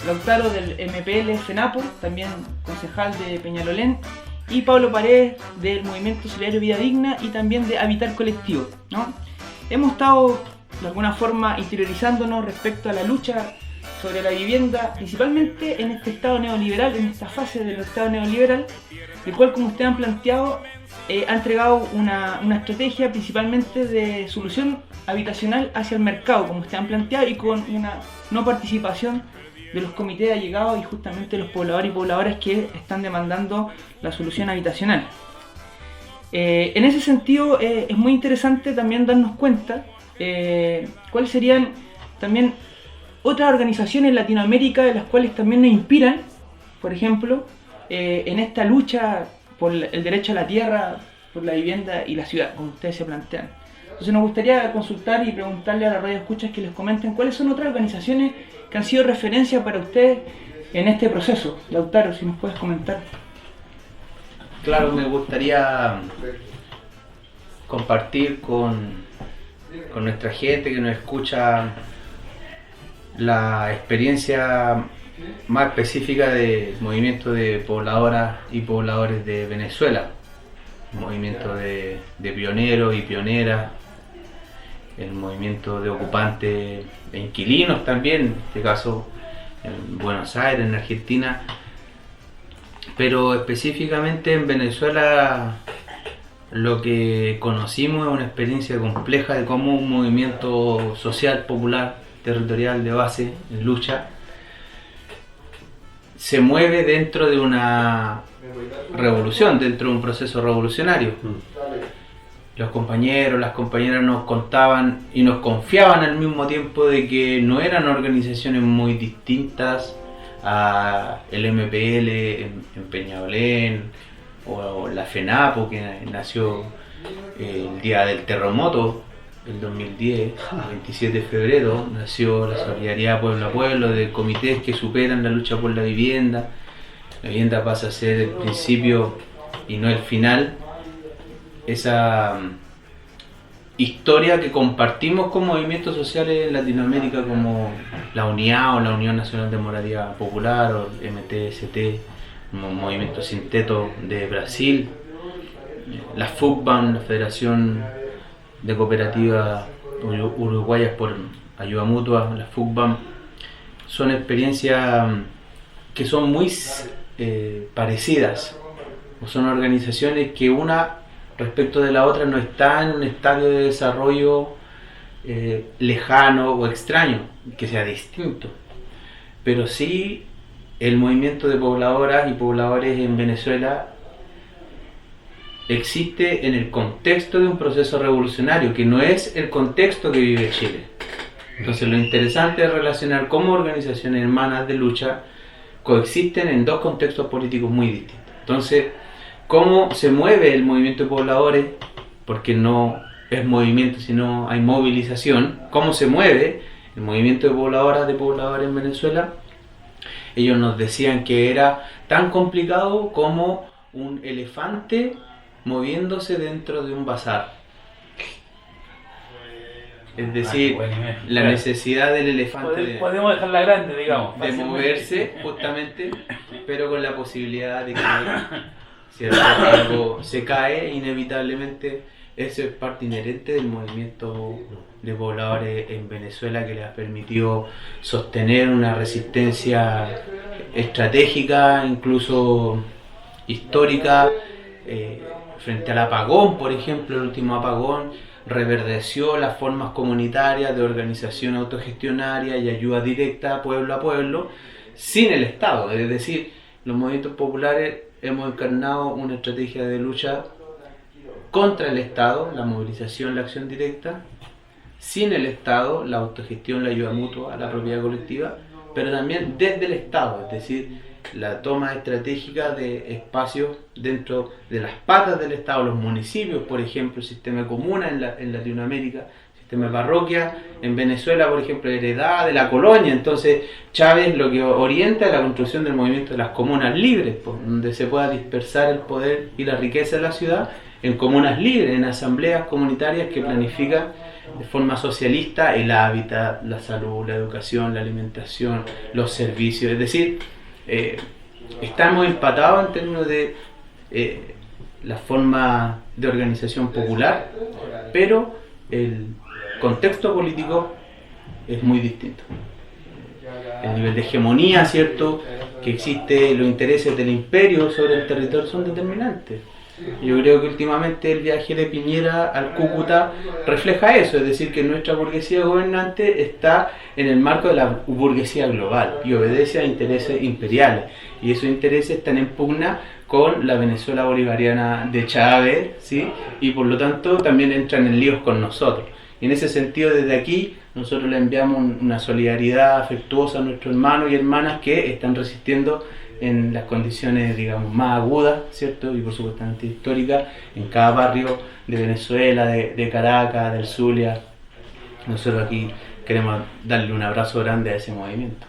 Lautaro del MPL FENAPO, también concejal de Peñalolén, y Pablo Paredes del Movimiento Solidario Vida Digna y también de Habitar Colectivo, ¿no? Hemos estado de alguna forma interiorizándonos respecto a la lucha sobre la vivienda, principalmente en este estado neoliberal, en esta fase del estado neoliberal, el cual, como ustedes han planteado, ha entregado una estrategia principalmente de solución habitacional hacia el mercado, como ustedes han planteado, y con una no participación de los comités allegados y justamente los pobladores y pobladoras que están demandando la solución habitacional. En ese sentido, es muy interesante también darnos cuenta cuáles serían también otras organizaciones en Latinoamérica de las cuales también nos inspiran, por ejemplo, en esta lucha por el derecho a la tierra, por la vivienda y la ciudad, como ustedes se plantean. Entonces nos gustaría consultar y preguntarle a la radio escuchas que les comenten cuáles son otras organizaciones que han sido referencia para ustedes en este proceso. Lautaro, si nos puedes comentar. Claro, me gustaría compartir con nuestra gente que nos escucha la experiencia más específica del movimiento de pobladoras y pobladores de Venezuela, el movimiento de pioneros y pioneras, el movimiento de ocupantes e inquilinos también, en este caso en Buenos Aires, en Argentina, pero específicamente en Venezuela lo que conocimos es una experiencia compleja de cómo un movimiento social, popular, territorial, de base, en lucha, se mueve dentro de una revolución, dentro de un proceso revolucionario. Los compañeros, las compañeras nos contaban y nos confiaban al mismo tiempo de que no eran organizaciones muy distintas a el MPL en Peñalolén o la FENAPO, que nació el día del terremoto, el 2010, el 27 de febrero, nació la Solidaridad Pueblo a Pueblo, de comités que superan la lucha por la vivienda. La vivienda pasa a ser el principio y no el final. Esa historia que compartimos con movimientos sociales en Latinoamérica como la UNIA o la Unión Nacional de Moralidad Popular o el MTST, un movimiento sinteto de Brasil, la FUCBAM, la Federación de Cooperativas Uruguayas por Ayuda Mutua, la FUCBAM, son experiencias que son muy parecidas, o son organizaciones que una respecto de la otra no está en un estadio de desarrollo lejano o extraño, que sea distinto, pero sí el movimiento de pobladoras y pobladores en Venezuela existe en el contexto de un proceso revolucionario, que no es el contexto que vive Chile. Entonces lo interesante es relacionar cómo organizaciones hermanas de lucha coexisten en dos contextos políticos muy distintos. Entonces, cómo se mueve el movimiento de pobladores, porque no es movimiento sino hay movilización, cómo se mueve el movimiento de pobladoras, de pobladores en Venezuela. Ellos nos decían que era tan complicado como un elefante moviéndose dentro de un bazar. Es decir, la necesidad del elefante podemos dejarla grande, digamos, de moverse justamente, pero con la posibilidad de que si algo se cae inevitablemente. Eso es parte inherente del movimiento de pobladores en Venezuela, que les ha permitido sostener una resistencia estratégica, incluso histórica, frente al apagón, por ejemplo. El último apagón reverdeció las formas comunitarias de organización autogestionaria y ayuda directa pueblo a pueblo sin el Estado. Es decir, los movimientos populares hemos encarnado una estrategia de lucha contra el Estado, la movilización, la acción directa, sin el Estado, la autogestión, la ayuda mutua, la propiedad colectiva, pero también desde el Estado, es decir, la toma estratégica de espacios dentro de las patas del Estado, los municipios, por ejemplo, el sistema de comunas en Latinoamérica, el sistema de parroquia, en Venezuela, por ejemplo, heredad de la colonia. Entonces Chávez lo que orienta es la construcción del movimiento de las comunas libres, por donde se pueda dispersar el poder y la riqueza de la ciudad en comunas libres, en asambleas comunitarias que planifican de forma socialista el hábitat, la salud, la educación, la alimentación, los servicios. Es decir, estamos empatados en términos de la forma de organización popular, pero el contexto político es muy distinto. El nivel de hegemonía, ¿cierto?, que existe, los intereses del imperio sobre el territorio son determinantes. Yo creo que últimamente el viaje de Piñera al Cúcuta refleja eso, es decir, que nuestra burguesía gobernante está en el marco de la burguesía global y obedece a intereses imperiales, y esos intereses están en pugna con la Venezuela bolivariana de Chávez, ¿sí? Y por lo tanto también entran en líos con nosotros. Y en ese sentido, desde aquí nosotros le enviamos una solidaridad afectuosa a nuestros hermanos y hermanas que están resistiendo en las condiciones, digamos, más agudas, ¿cierto? Y por supuesto históricas, en cada barrio de Venezuela, de Caracas, del Zulia. Nosotros aquí queremos darle un abrazo grande a ese movimiento.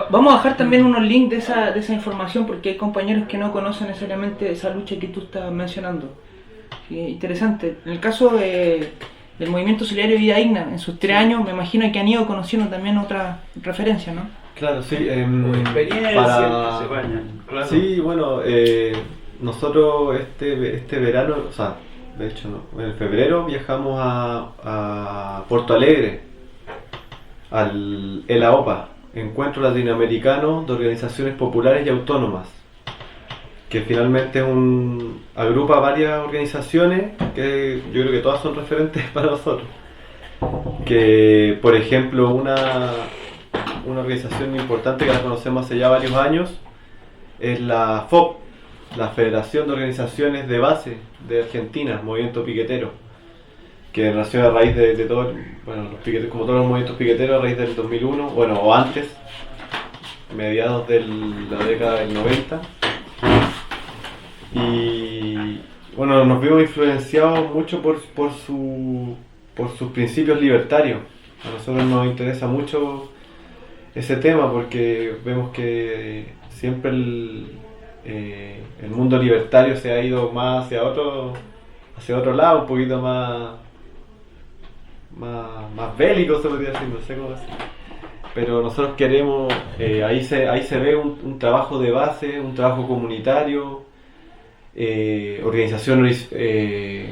Vamos a dejar también unos links de esa información, porque hay compañeros que no conocen necesariamente esa lucha que tú estás mencionando. Sí, interesante. En el caso del Movimiento Solidario Vida Digna, en sus 3 años, me imagino que han ido conociendo también otras referencias, ¿no? Claro, sí. Experiencias que se vayan. Claro. Sí, bueno, nosotros este verano, o sea, de hecho no, en febrero viajamos a Porto Alegre, al ELAOPA, Encuentro Latinoamericano de Organizaciones Populares y Autónomas, que finalmente agrupa varias organizaciones que yo creo que todas son referentes para nosotros. Que, por ejemplo, una organización importante que la conocemos hace ya varios años es la FOP, la Federación de Organizaciones de Base de Argentina, Movimiento Piquetero, que nació a raíz de todo, bueno, los piqueteros, como todos los movimientos piqueteros, a raíz del 2001, bueno, o antes, mediados de la década del 90. Y bueno, nos vimos influenciados mucho por sus principios libertarios. A nosotros nos interesa mucho ese tema porque vemos que siempre el mundo libertario se ha ido más hacia otro lado, un poquito más bélico, se podría decir, no sé cómo decir. Pero nosotros queremos, ahí se ve un trabajo de base, un trabajo comunitario, organizaciones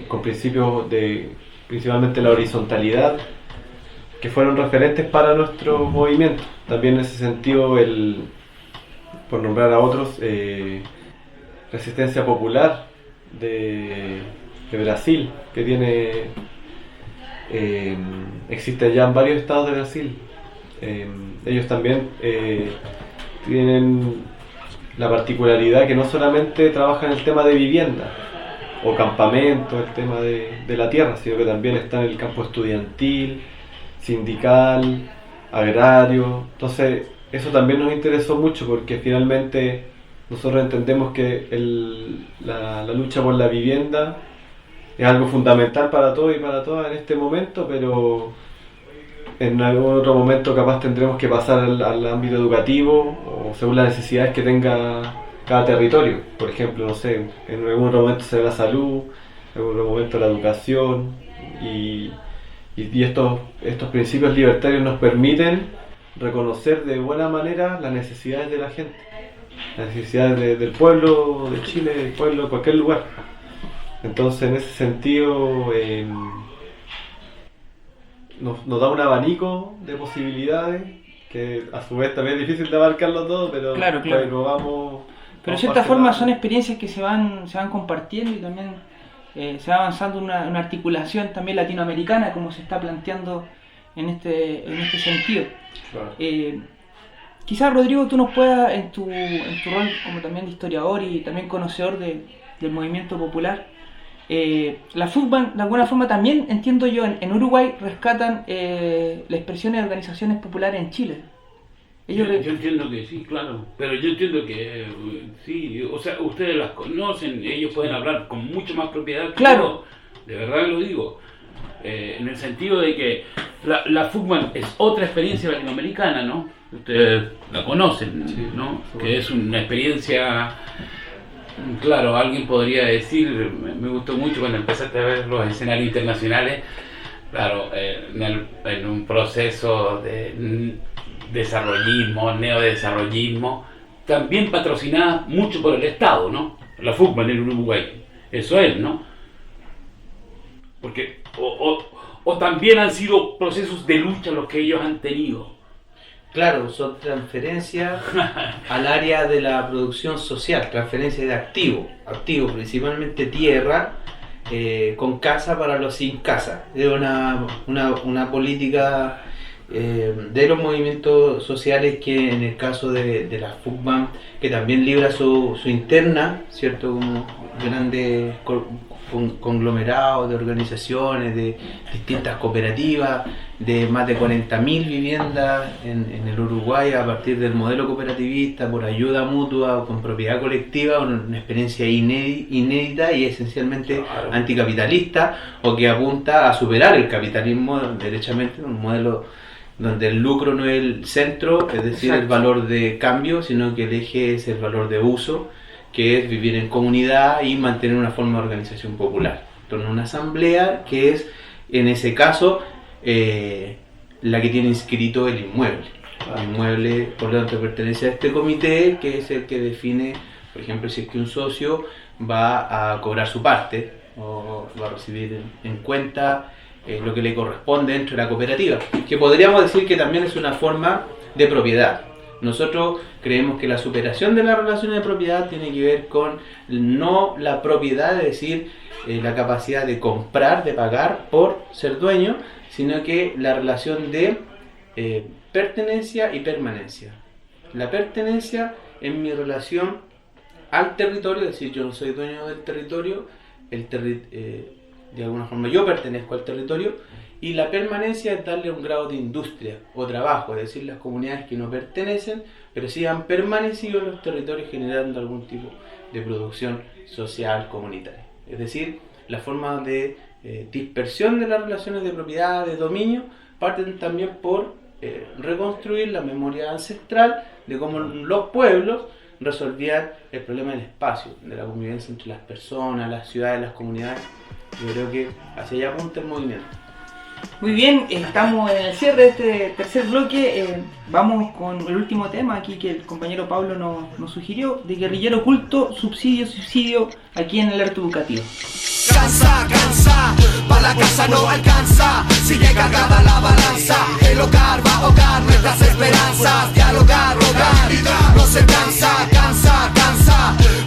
con principios de principalmente la horizontalidad, que fueron referentes para nuestro movimiento. También en ese sentido, por nombrar a otros, Resistencia Popular de Brasil, que existe ya en varios estados de Brasil. Ellos también tienen la particularidad que no solamente trabajan el tema de vivienda o campamento, el tema de la tierra, sino que también está en el campo estudiantil, sindical, agrario. Entonces eso también nos interesó mucho porque finalmente nosotros entendemos que la lucha por la vivienda es algo fundamental para todos y para todas en este momento, pero en algún otro momento capaz tendremos que pasar al ámbito educativo o según las necesidades que tenga cada territorio. Por ejemplo, no sé, en algún otro momento será la salud, en algún otro momento la educación, y estos principios libertarios nos permiten reconocer de buena manera las necesidades de la gente, las necesidades del pueblo de Chile, del pueblo de cualquier lugar. Entonces, en ese sentido, nos da un abanico de posibilidades que a su vez también es difícil de abarcarlo todo, pero claro. Pero vamos. Pero de cierta forma son experiencias que se van compartiendo y también se va avanzando una articulación también latinoamericana, como se está planteando en este sentido. Claro. Quizás, Rodrigo, tú nos puedas, en tu rol como también de historiador y también conocedor del movimiento popular, la FUCBAN, de alguna forma también, entiendo yo, en Uruguay rescatan las expresiones de organizaciones populares en Chile. Yo entiendo que sí, claro, pero yo entiendo que sí, o sea, ustedes las conocen, ellos pueden hablar con mucho más propiedad que claro. Yo, de verdad lo digo, en el sentido de que la FUCBAN es otra experiencia latinoamericana, ¿no? Ustedes la conocen, ¿no? Que es una experiencia Claro, alguien podría decir, me gustó mucho cuando empezaste a ver los escenarios internacionales, claro, en un proceso de desarrollismo, neodesarrollismo, también patrocinada mucho por el Estado, ¿no? La FUCBA en el Uruguay, eso es, ¿no? Porque, o también han sido procesos de lucha los que ellos han tenido. Claro, son transferencias al área de la producción social, transferencias de activos, principalmente tierra, con casa para los sin casa. Es una política de los movimientos sociales que en el caso de la FUCBAM, que también libra su interna, ¿cierto? Como grandes conglomerados de organizaciones, de distintas cooperativas, de más de 40.000 viviendas en el Uruguay a partir del modelo cooperativista, por ayuda mutua, con propiedad colectiva, una experiencia inédita y esencialmente anticapitalista, o que apunta a superar el capitalismo derechamente, un modelo donde el lucro no es el centro, es decir, el valor de cambio, sino que el eje es el valor de uso, que es vivir en comunidad y mantener una forma de organización popular. Entonces, una asamblea que es, en ese caso, la que tiene inscrito el inmueble. El inmueble, por lo tanto, pertenece a este comité, que es el que define, por ejemplo, si es que un socio va a cobrar su parte o va a recibir en cuenta lo que le corresponde dentro de la cooperativa, que podríamos decir que también es una forma de propiedad. Nosotros creemos que la superación de las relaciones de propiedad tiene que ver con no la propiedad, es decir, la capacidad de comprar, de pagar por ser dueño, sino que la relación de pertenencia y permanencia. La pertenencia es mi relación al territorio, es decir, yo no soy dueño del territorio, de alguna forma yo pertenezco al territorio, y la permanencia es darle un grado de industria o trabajo, es decir, las comunidades que no pertenecen, pero sí han permanecido en los territorios generando algún tipo de producción social comunitaria. Es decir, la forma de dispersión de las relaciones de propiedad, de dominio, parten también por reconstruir la memoria ancestral de cómo los pueblos resolvían el problema del espacio, de la convivencia entre las personas, las ciudades, las comunidades. Yo creo que hacia allá apunta el movimiento. Muy bien, estamos en el cierre de este tercer bloque. Vamos con el último tema aquí que el compañero Pablo nos sugirió, de guerrillero oculto, suicidio, aquí en el Alerta Educativo. Cansa, pa' la casa no alcanza, sigue cargada la balanza, el hogar va a ahogar nuestras esperanzas, dialogar, rogar, no se cansa,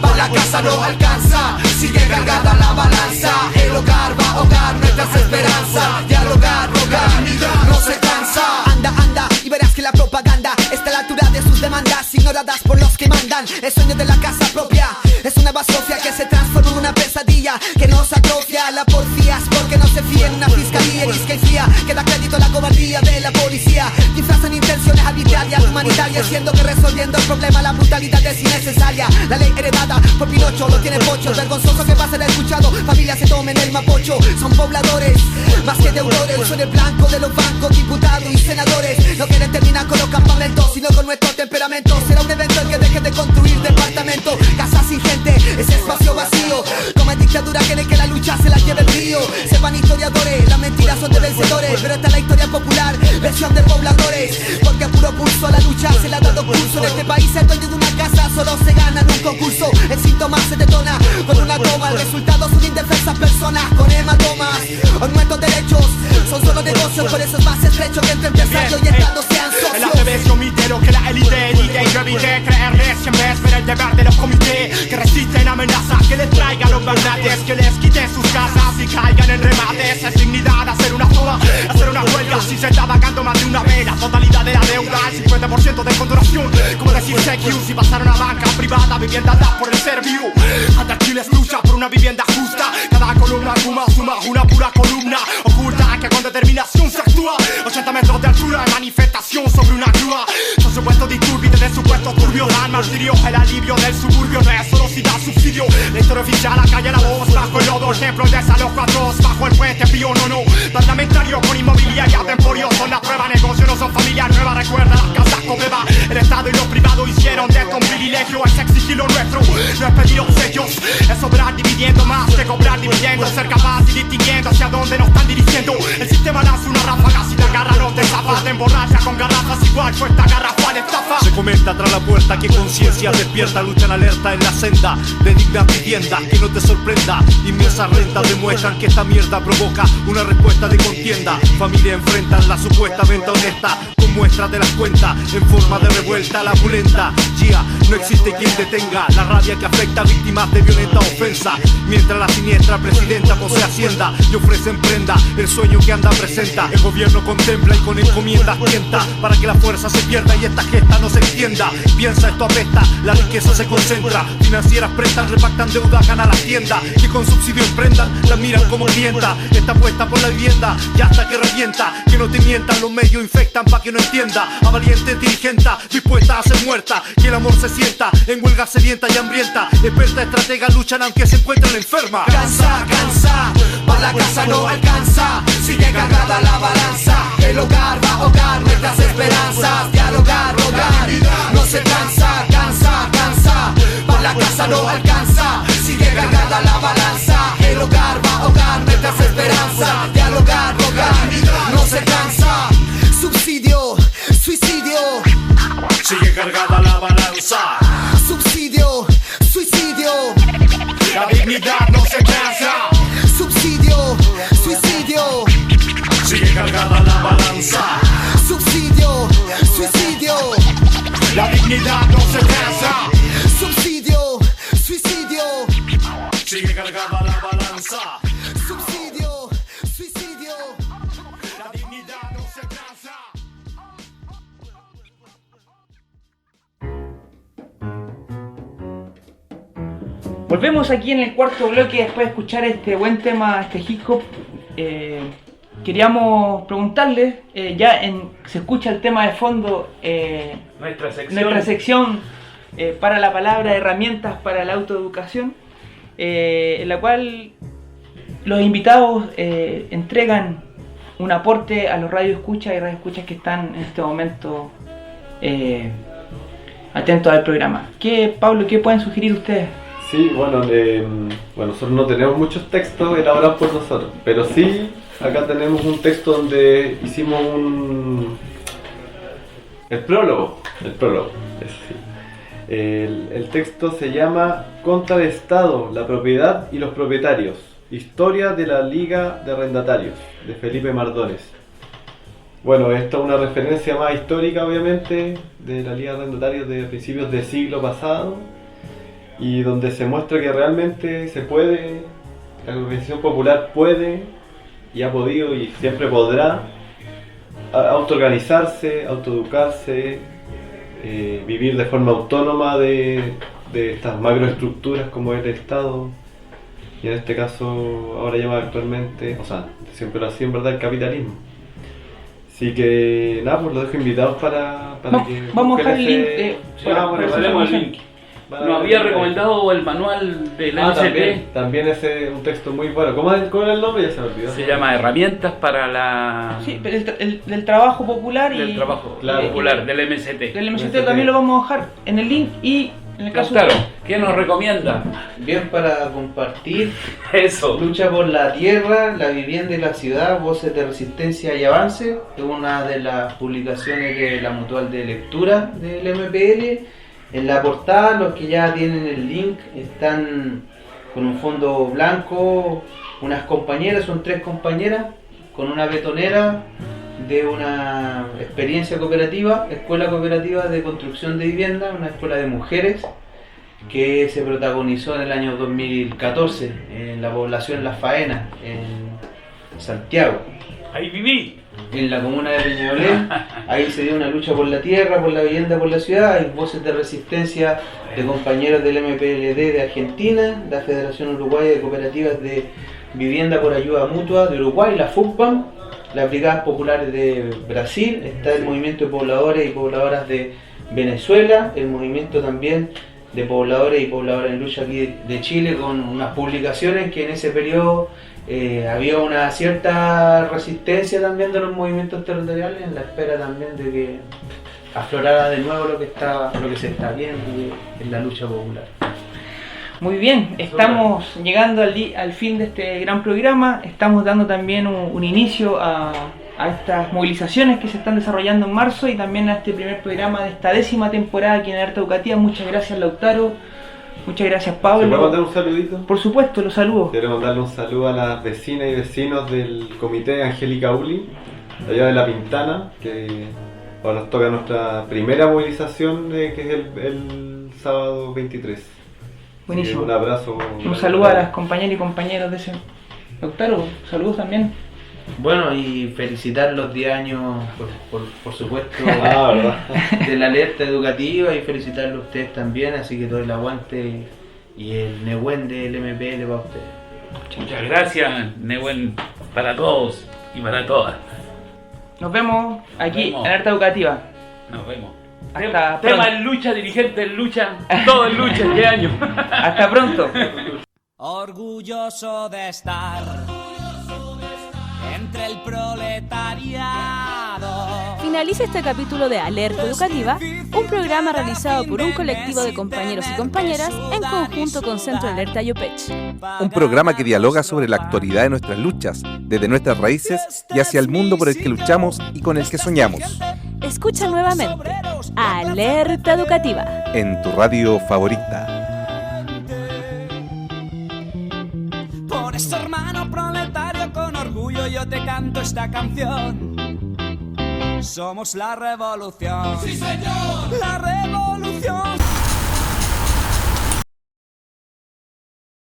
pa' la casa no alcanza, sigue cargada la balanza, el hogar va a ahogar nuestras esperanzas, dialogar, rogar, no se cansa. Anda, y verás que la propaganda está a la altura de sus demandas, ignoradas por los que mandan. El sueño de la casa propia es una basofia que se transforma en una pesadilla que nos atrofia. La porfías porque no se fía en una fiscalía y fía que da crédito a la cobardía de la policía. Disfrazan intenciones arbitrarias, humanitarias, siendo que resolviendo el problema la brutalidad es innecesaria. La ley heredada por Pinocho lo tiene pocho, vergonzoso que va a ser escuchado. Familias se tomen el mapocho, son pobladores más que deudores, son el blanco de los bancos, diputados y senadores. No quieren terminar con los campamentos, sino con nuestro temperamento. Será un evento el que deje de construir departamentos, casas sin gente, ese espacio vacío. Como en dictadura quieren que la lucha se la lleve el río. Sepan historiadores, las mentiras son de vencedores, pero esta es la historia popular, versión de pobladores. Porque a puro pulso la lucha se le ha dado curso. En este país el dueño de una casa solo se gana en un concurso. El síntoma se detona con una toma, el resultado son indefensas personas con hematomas. Hoy nuestros derechos son solo negocios, por eso es más estrecho que entre empresarios y estados sean socios. El ATV yo mitero que la élite elite. Yo evité creerles que en vez ver el deber de los comités que resisten amenazas, que les traigan los verdades, que les quiten sus casas y caigan en remates. Es dignidad hacer una toma, hacer una huelga. Si se está pagando más de una vez la totalidad de la deuda, el 50% de condonación, como decir CQ. Si pasaron a banca privada, vivienda da por el Serviu. Hasta Chile lucha por una vivienda justa. Cada columna suma una pura columna oculta que con determinación se actúa. 80 metros de altura de manifestación sobre una grúa. Son supuestos disturbios de supuestos turbios dan martirio, el alivio del suburbio de solo si da subsidio. La historia oficial, la calle, la voz, bajo el lodo, ejemplo de desalojo atroz, bajo el puente pío, no. Parlamentario con inmobiliaria temporio, son la prueba, negocio, no son familia nueva, recuerda las casas con beba. El Estado y los privados hicieron de esto un privilegio, es exigir lo nuestro, no es pedir obsequios, es sobrar dividiendo más que cobrar dividendos, ser capaz y distinguiendo hacia dónde nos están dirigiendo. El sistema lanza una ráfaga, si la garra no te zapa, te emborracha con garrafas igual cuesta garrafal estafa. Se comenta tras la puerta que conciencia despierta, luchan alerta en la senda de dignas viviendas, que no te sorprenda, inmensas rentas demuestran que esta mierda provoca una respuesta de contienda. Familia enfrentan la supuesta venta honesta con muestras de las cuentas en forma de revuelta la pulenta. No existe quien detenga la rabia que afecta a víctimas de violenta ofensa, mientras la siniestra presidenta posee hacienda y ofrece en prenda el sueño que anda presenta. El gobierno contempla y con encomiendas tienta para que la fuerza se pierda y esta gesta no se extienda. Piensa, esto apesta, la riqueza se concentra, financieras prestan, repactan deuda, ganan la tienda, que con subsidio emprendan, la miran como clienta. Está puesta por la vivienda y hasta que revienta, que no te mientan, los medios infectan pa' que no entienda. A valiente dirigente dispuesta a ser muerta, que el amor se sienta en huelga sedienta y hambrienta. Experta estratega luchan aunque se encuentran enfermas. Cansa, pa' la casa no alcanza, sigue cargada la balanza. El hogar va a ahogar nuestras esperanzas. Dialogar, rogar, no se cansa, pa' la casa no alcanza, sigue cargada la balanza. El hogar va a ahogar nuestras esperanzas. Dialogar, rogar, no se cansa. Subsidio, suicidio, sigue cargada la balanza. Subsidio, suicidio, la dignidad no se cansa. Subsidio, suicidio, sigue cargada la balanza. Subsidio, suicidio, la dignidad no se cansa. Subsidio, suicidio, sigue cargada la balanza. Subsidio, suicidio, la dignidad no se cansa. Volvemos aquí en el cuarto bloque después de escuchar este buen tema, este hip hop. Queríamos preguntarles, se escucha el tema de fondo, nuestra sección para la palabra, herramientas para la autoeducación, en la cual los invitados entregan un aporte a los radioescuchas y radioescuchas que están en este momento atentos al programa. Pablo, ¿qué pueden sugerir ustedes? Sí, bueno, nosotros no tenemos muchos textos elaborados por nosotros, pero sí, acá tenemos un texto donde hicimos el prólogo, eso sí. El texto se llama Contra el Estado, la propiedad y los propietarios, historia de la Liga de Arrendatarios, de Felipe Mardones. Bueno, esta es una referencia más histórica, obviamente, de la Liga de Arrendatarios de principios del siglo pasado, y donde se muestra que realmente se puede, la organización popular puede y ha podido y siempre podrá autoorganizarse, autoeducarse, vivir de forma autónoma de estas macroestructuras como es el Estado y en este caso ahora llama actualmente, o sea, siempre lo hacía en verdad el capitalismo. Así que nada, pues los dejo invitados para que vamos a dejar el link. Ponemos el link. Nos había recomendado el manual del MCT. También ese un texto muy bueno. ¿Cómo era el nombre? Ya se me olvidó. Se llama Herramientas para la... Sí, del trabajo popular del trabajo popular, del MCT. Del MCT también lo vamos a dejar en el link y en el caso... Claro, ¿qué nos recomienda? Bien, para compartir. Eso. Lucha por la tierra, la vivienda y la ciudad, voces de resistencia y avance. Es una de las publicaciones de la Mutual de Lectura del MPL. En la portada, los que ya tienen el link están con un fondo blanco, unas compañeras, son 3 compañeras, con una betonera de una experiencia cooperativa, escuela cooperativa de construcción de vivienda, una escuela de mujeres que se protagonizó en el año 2014 en la población La Faena, en Santiago. Ahí viví. En la comuna de Peñalolén, ahí se dio una lucha por la tierra, por la vivienda, por la ciudad. Hay voces de resistencia de compañeros del MPLD de Argentina, la Federación Uruguaya de Cooperativas de Vivienda por Ayuda Mutua de Uruguay, la FUCPAM, las Brigadas Populares de Brasil, está el Movimiento de Pobladores y Pobladoras de Venezuela, el movimiento también de pobladores y pobladoras en lucha aquí de Chile, con unas publicaciones que en ese periodo había una cierta resistencia también de los movimientos territoriales, en la espera también de que aflorara de nuevo lo que se está viendo en la lucha popular. Muy bien, estamos llegando al fin de este gran programa. Estamos dando también un inicio a estas movilizaciones que se están desarrollando en marzo y también a este primer programa de esta 10ª temporada aquí en Alerta Educativa. Muchas gracias, Lautaro. Muchas gracias, Pablo. ¿Se puede mandar un saludito? Por supuesto, los saludo. Quiero mandarle un saludo a las vecinas y vecinos del comité Angélica Uli, allá de La Pintana, que ahora nos toca nuestra primera movilización, que es el sábado 23. Buenísimo. Sí, un abrazo. Un saludo a las compañeras y compañeros de ese. Lautaro, saludos también. Bueno, y felicitar los 10 años, por supuesto, ¿verdad? de la Alerta Educativa, y felicitarlo a ustedes también, así que todo el aguante y el Nehuen del MPL para ustedes. Muchas gracias, Nehuen, para todos y para todas. Nos vemos aquí en Alerta Educativa. Nos vemos. Hasta tema pronto. en lucha, dirigente en lucha, todo en lucha, ¿qué año? Hasta pronto. Orgulloso de estar entre el proletariado. Finaliza este capítulo de Alerta Educativa, un programa realizado por un colectivo de compañeros y compañeras en conjunto con Centro Alerta Yopech. Un programa que dialoga sobre la actualidad de nuestras luchas, desde nuestras raíces y hacia el mundo por el que luchamos y con el que soñamos. Escucha nuevamente Alerta Educativa En tu radio favorita. Por eso, hermano proletario, con orgullo yo te canto esta canción. Somos la revolución. ¡Sí, señor! La revolución.